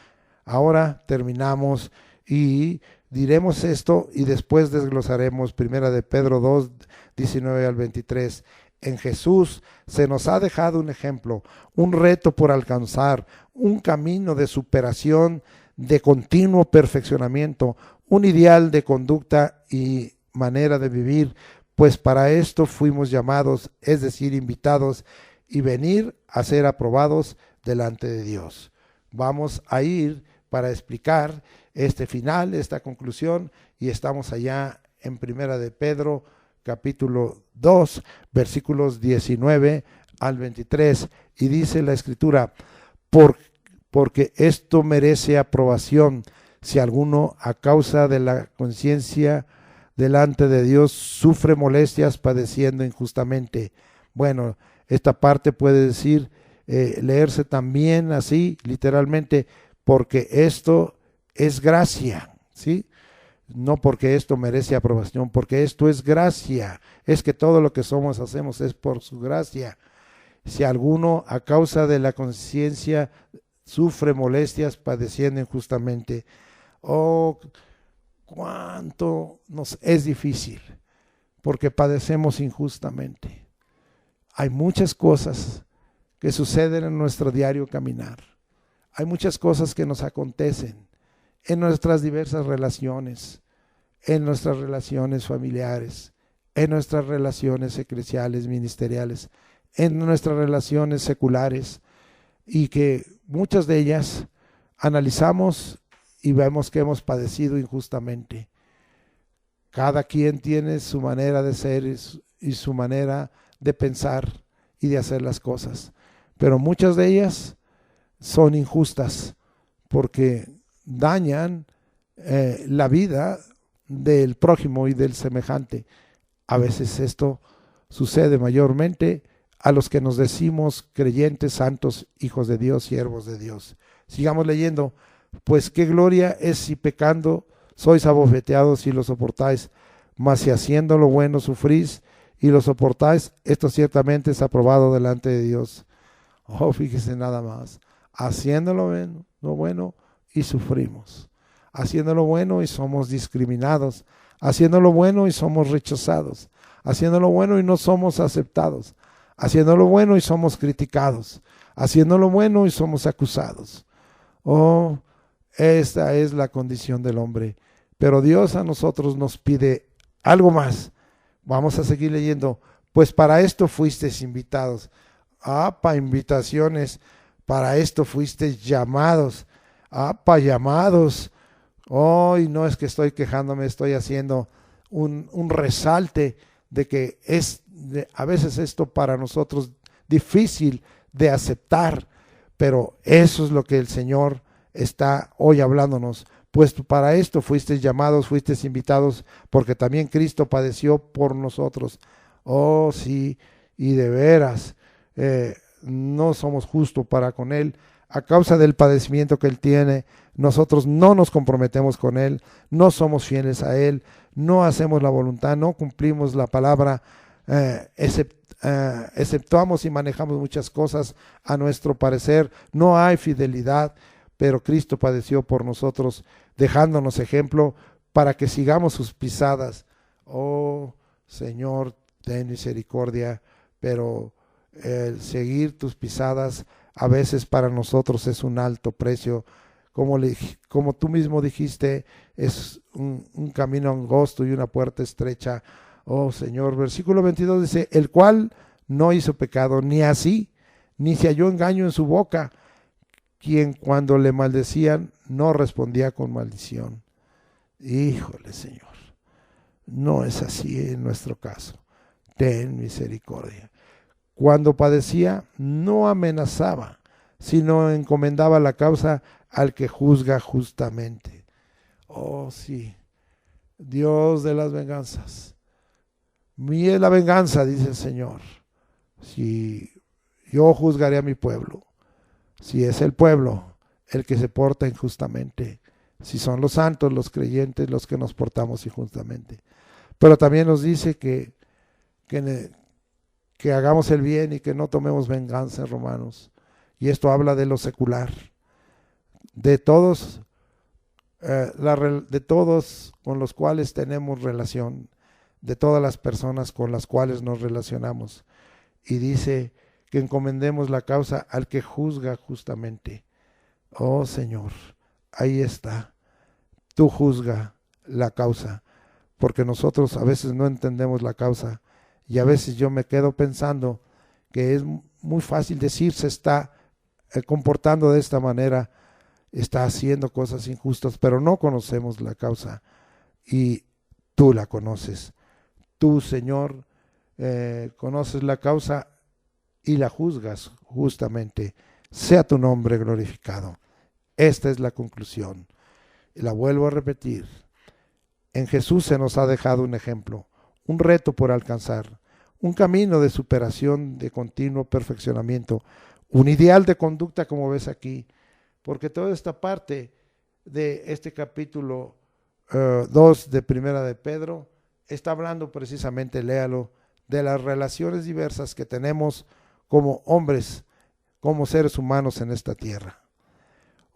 Ahora terminamos y diremos esto y después desglosaremos 1 de Pedro 2, 19 al 23. En Jesús se nos ha dejado un ejemplo, un reto por alcanzar, un camino de superación, de continuo perfeccionamiento, un ideal de conducta y manera de vivir, pues para esto fuimos llamados, es decir, invitados, y venir a ser aprobados delante de Dios. Vamos a ir para explicar este final, esta conclusión, y estamos allá en 1 de Pedro, capítulo 2, versículos 19 al 23, y dice la Escritura: porque esto merece aprobación, si alguno a causa de la conciencia delante de Dios sufre molestias padeciendo injustamente. Bueno, esta parte puede decir, leerse también así, literalmente, porque esto es gracia, ¿sí? No porque esto merece aprobación, porque esto es gracia. Es que todo lo que somos, hacemos es por su gracia. Si alguno a causa de la conciencia sufre molestias padeciendo injustamente, oh, cuánto nos es difícil, porque padecemos injustamente. Hay muchas cosas que suceden en nuestro diario caminar. Hay muchas cosas que nos acontecen en nuestras diversas relaciones, en nuestras relaciones familiares, en nuestras relaciones eclesiales, ministeriales, en nuestras relaciones seculares, y que muchas de ellas analizamos y vemos que hemos padecido injustamente. Cada quien tiene su manera de ser y su manera de pensar y de hacer las cosas, pero muchas de ellas son injustas porque dañan la vida del prójimo y del semejante. A veces esto sucede mayormente a los que nos decimos creyentes, santos, hijos de Dios, siervos de Dios. Sigamos leyendo. Pues qué gloria es si pecando sois abofeteados y lo soportáis, mas si haciendo lo bueno sufrís y lo soportáis, esto ciertamente es aprobado delante de Dios. Oh, fíjese nada más, haciendo lo bueno y sufrimos, haciendo lo bueno y somos discriminados, haciendo lo bueno y somos rechazados, haciendo lo bueno y no somos aceptados, haciendo lo bueno y somos criticados, haciendo lo bueno y somos acusados. Oh, esta es la condición del hombre. Pero Dios a nosotros nos pide algo más. Vamos a seguir leyendo. Pues para esto fuisteis invitados. Para invitaciones. Para esto fuisteis llamados. Para llamados. Y no es que estoy quejándome, estoy haciendo un resalte de que a veces esto para nosotros difícil de aceptar, pero eso es lo que el Señor está hoy hablándonos. Pues para esto fuisteis llamados, fuisteis invitados, porque también Cristo padeció por nosotros. Oh, sí, y de veras, no somos justos para con Él. A causa del padecimiento que Él tiene, nosotros no nos comprometemos con Él, no somos fieles a Él, no hacemos la voluntad, no cumplimos la palabra, exceptuamos y manejamos muchas cosas a nuestro parecer, no hay fidelidad. Pero Cristo padeció por nosotros, dejándonos ejemplo para que sigamos sus pisadas. Oh, Señor, ten misericordia, pero el seguir tus pisadas a veces para nosotros es un alto precio. Como tú mismo dijiste, es un camino angosto y una puerta estrecha. Oh, Señor, versículo 22 dice, el cual no hizo pecado, ni así, ni se halló engaño en su boca, quien cuando le maldecían no respondía con maldición. Híjole, Señor, no es así en nuestro caso. Ten misericordia. Cuando padecía, no amenazaba, sino encomendaba la causa al que juzga justamente. Oh, sí, Dios de las venganzas. Mía es la venganza, dice el Señor. Si yo juzgaré a mi pueblo, si es el pueblo el que se porta injustamente, si son los santos, los creyentes, los que nos portamos injustamente. Pero también nos dice que hagamos el bien y que no tomemos venganza en Romanos. Y esto habla de lo secular, de todos, de todos con los cuales tenemos relación, de todas las personas con las cuales nos relacionamos. Y dice que encomendemos la causa al que juzga justamente. Oh, Señor, ahí está. Tú juzga la causa, porque nosotros a veces no entendemos la causa y a veces yo me quedo pensando que es muy fácil decir se está comportando de esta manera, está haciendo cosas injustas, pero no conocemos la causa y tú la conoces. Tú, Señor, conoces la causa y la juzgas justamente. Sea tu nombre glorificado. Esta es la conclusión. La vuelvo a repetir. En Jesús se nos ha dejado un ejemplo, un reto por alcanzar, un camino de superación, de continuo perfeccionamiento, un ideal de conducta como ves aquí, porque toda esta parte de este capítulo 2 de Primera de Pedro está hablando precisamente, léalo, de las relaciones diversas que tenemos como hombres, como seres humanos en esta tierra.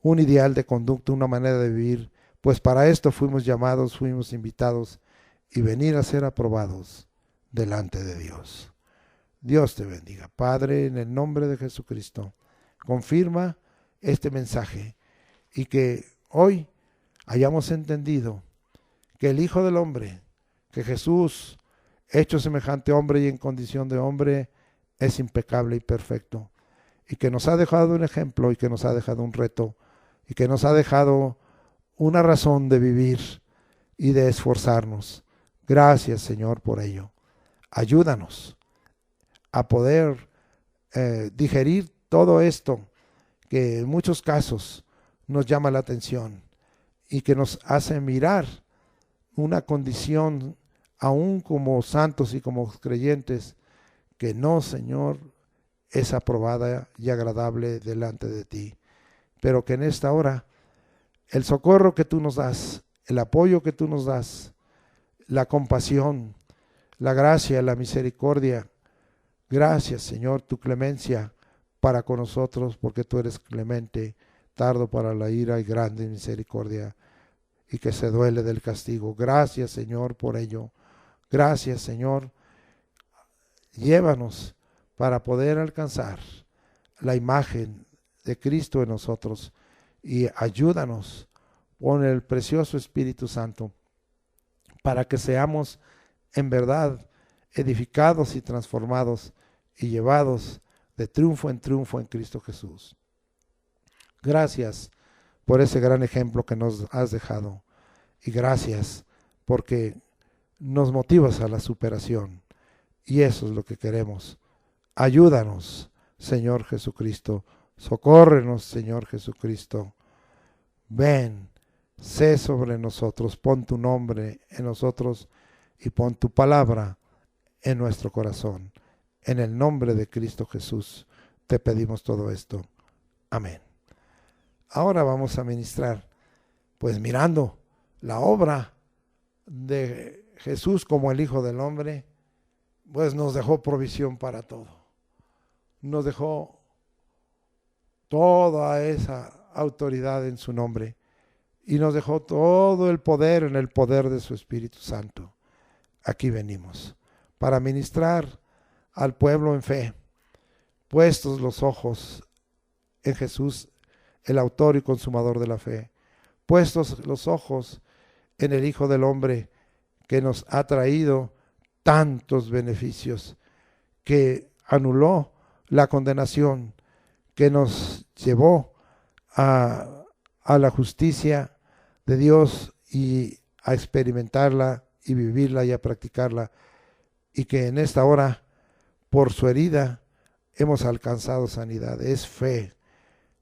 Un ideal de conducta, una manera de vivir, pues para esto fuimos llamados, fuimos invitados y venir a ser aprobados delante de Dios. Dios te bendiga. Padre, en el nombre de Jesucristo, confirma este mensaje y que hoy hayamos entendido que el Hijo del Hombre, que Jesús, hecho semejante hombre y en condición de hombre, es impecable y perfecto, y que nos ha dejado un ejemplo y que nos ha dejado un reto y que nos ha dejado una razón de vivir y de esforzarnos. Gracias, Señor, por ello. Ayúdanos a poder digerir todo esto que en muchos casos nos llama la atención y que nos hace mirar una condición, aún como santos y como creyentes, que no, Señor, es aprobada y agradable delante de ti. Pero que en esta hora el socorro que tú nos das, el apoyo que tú nos das, la compasión, la gracia, la misericordia, gracias, Señor, tu clemencia para con nosotros, porque tú eres clemente, tardo para la ira y grande en misericordia, y que se duele del castigo. Gracias, Señor, por ello. Gracias, Señor. Llévanos para poder alcanzar la imagen de Cristo en nosotros y ayúdanos con el precioso Espíritu Santo para que seamos en verdad edificados y transformados y llevados de triunfo en triunfo en Cristo Jesús. Gracias por ese gran ejemplo que nos has dejado y gracias porque nos motivas a la superación y eso es lo que queremos. Ayúdanos, Señor Jesucristo, socórrenos, Señor Jesucristo. Ven, sé sobre nosotros, pon tu nombre en nosotros y pon tu palabra en nuestro corazón. En el nombre de Cristo Jesús te pedimos todo esto. Amén. Ahora vamos a ministrar, pues mirando la obra de Jesús como el Hijo del Hombre, pues nos dejó provisión para todo. Nos dejó toda esa autoridad en su nombre y nos dejó todo el poder en el poder de su Espíritu Santo. Aquí venimos para ministrar al pueblo en fe, puestos los ojos en Jesús, el autor y consumador de la fe, puestos los ojos en el Hijo del Hombre que nos ha traído tantos beneficios, que anuló la condenación, que nos llevó a la justicia de Dios y a experimentarla y vivirla y a practicarla, y que en esta hora, por su herida, hemos alcanzado sanidad. Es fe.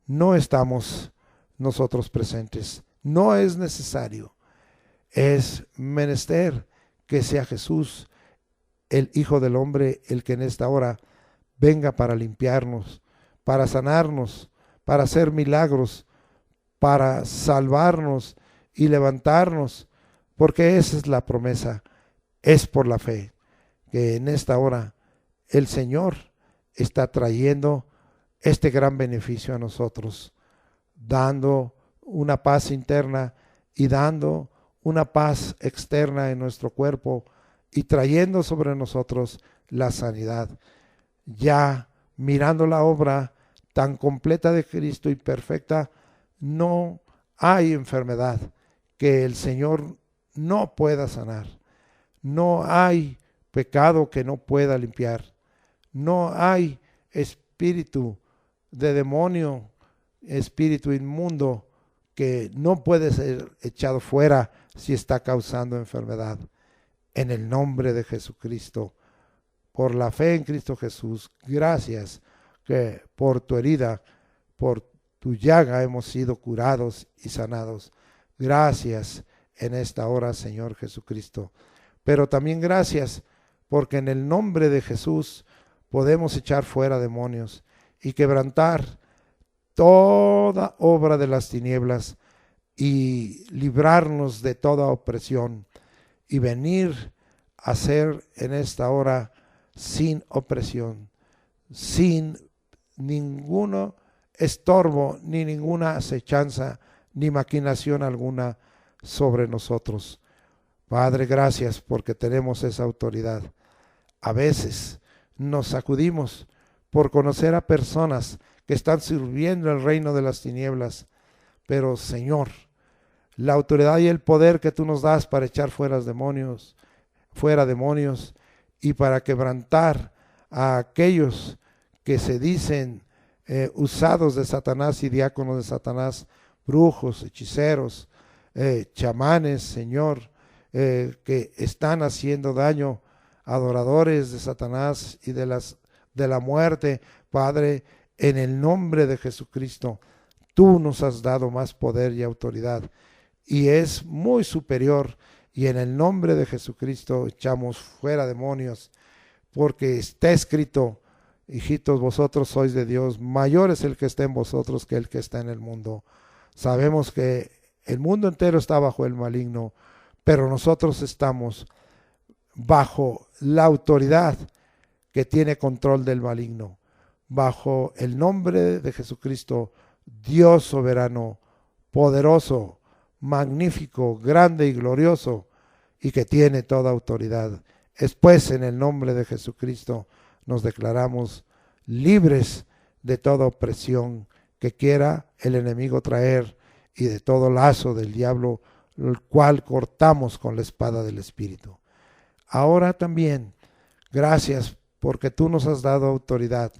No estamos nosotros presentes. No es necesario. Es menester que sea Jesús, el Hijo del Hombre, el que en esta hora venga para limpiarnos, para sanarnos, para hacer milagros, para salvarnos y levantarnos, porque esa es la promesa. Es por la fe que en esta hora el Señor está trayendo este gran beneficio a nosotros, dando una paz interna y dando una paz externa en nuestro cuerpo y trayendo sobre nosotros la sanidad. Ya mirando la obra tan completa de Cristo y perfecta, no hay enfermedad que el Señor no pueda sanar. No hay pecado que no pueda limpiar. No hay espíritu de demonio, espíritu inmundo que no puede ser echado fuera si está causando enfermedad. En el nombre de Jesucristo, por la fe en Cristo Jesús, gracias que por tu herida, por tu llaga hemos sido curados y sanados. Gracias en esta hora, Señor Jesucristo. Pero también gracias porque en el nombre de Jesús podemos echar fuera demonios y quebrantar toda obra de las tinieblas y librarnos de toda opresión y venir a ser en esta hora sin opresión, sin ninguno estorbo, ni ninguna acechanza, ni maquinación alguna sobre nosotros. Padre, gracias porque tenemos esa autoridad. A veces nos sacudimos por conocer a personas que están sirviendo el reino de las tinieblas. Pero Señor, la autoridad y el poder que tú nos das para echar fuera demonios y para quebrantar a aquellos que se dicen usados de Satanás y diáconos de Satanás, brujos, hechiceros, chamanes, Señor, que están haciendo daño, adoradores de Satanás y de la muerte. Padre, en el nombre de Jesucristo, tú nos has dado más poder y autoridad, y es muy superior, y en el nombre de Jesucristo echamos fuera demonios, porque está escrito: hijitos, vosotros sois de Dios, mayor es el que está en vosotros que el que está en el mundo. Sabemos que el mundo entero está bajo el maligno, pero nosotros estamos bajo la autoridad que tiene control del maligno, bajo el nombre de Jesucristo, Dios soberano, poderoso, magnífico, grande y glorioso, y que tiene toda autoridad. Es pues en el nombre de Jesucristo nos declaramos libres de toda opresión que quiera el enemigo traer y de todo lazo del diablo, el cual cortamos con la espada del Espíritu. Ahora también, gracias porque tú nos has dado autoridad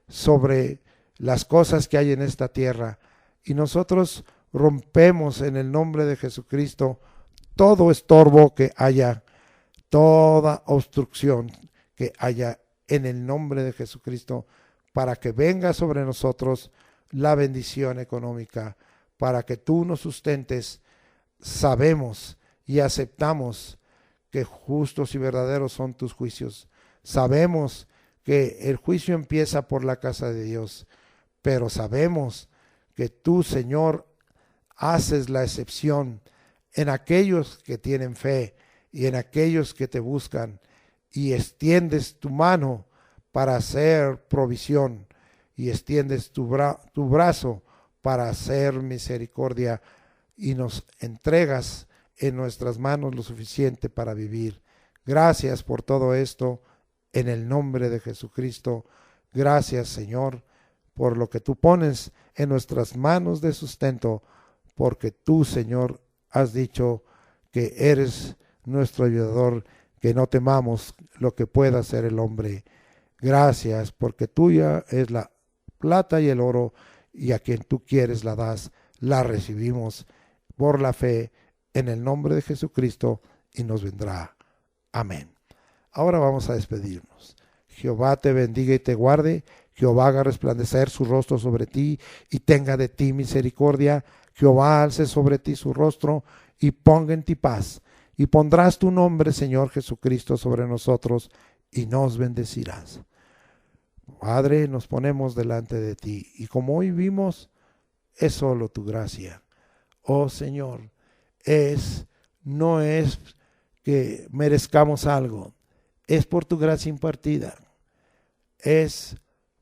sobre las cosas que hay en esta tierra, y nosotros rompemos en el nombre de Jesucristo todo estorbo que haya, toda obstrucción que haya en el nombre de Jesucristo, para que venga sobre nosotros la bendición económica, para que tú nos sustentes. Sabemos y aceptamos que justos y verdaderos son tus juicios. Sabemos que el juicio empieza por la casa de Dios, pero sabemos que tú, Señor, haces la excepción en aquellos que tienen fe y en aquellos que te buscan, y extiendes tu mano para hacer provisión, y extiendes tu brazo para hacer misericordia, y nos entregas en nuestras manos lo suficiente para vivir. Gracias por todo esto, en el nombre de Jesucristo. Gracias, Señor, por lo que tú pones en nuestras manos de sustento, porque tú, Señor, has dicho que eres nuestro ayudador, que no temamos lo que pueda hacer el hombre. Gracias, porque tuya es la plata y el oro, y a quien tú quieres la das. La recibimos por la fe en el nombre de Jesucristo, y nos vendrá. Amén. Ahora vamos a despedirnos. Jehová te bendiga y te guarde. Jehová haga resplandecer su rostro sobre ti y tenga de ti misericordia. Jehová alce sobre ti su rostro y ponga en ti paz. Y pondrás tu nombre, Señor Jesucristo, sobre nosotros, y nos bendecirás. Padre, nos ponemos delante de ti, y como hoy vimos, es solo tu gracia. Oh Señor, no es que merezcamos algo, es por tu gracia impartida, es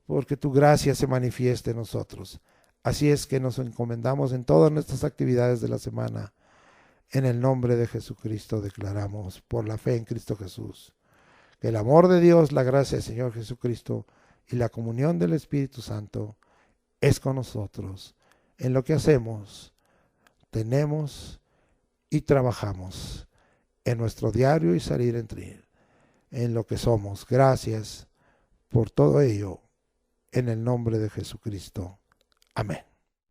porque tu gracia se manifieste en nosotros. Así es que nos encomendamos en todas nuestras actividades de la semana. En el nombre de Jesucristo declaramos, por la fe en Cristo Jesús, que el amor de Dios, la gracia del Señor Jesucristo y la comunión del Espíritu Santo es con nosotros en lo que hacemos, tenemos y trabajamos, en nuestro diario y salir entre en lo que somos. Gracias por todo ello, en el nombre de Jesucristo. Amén.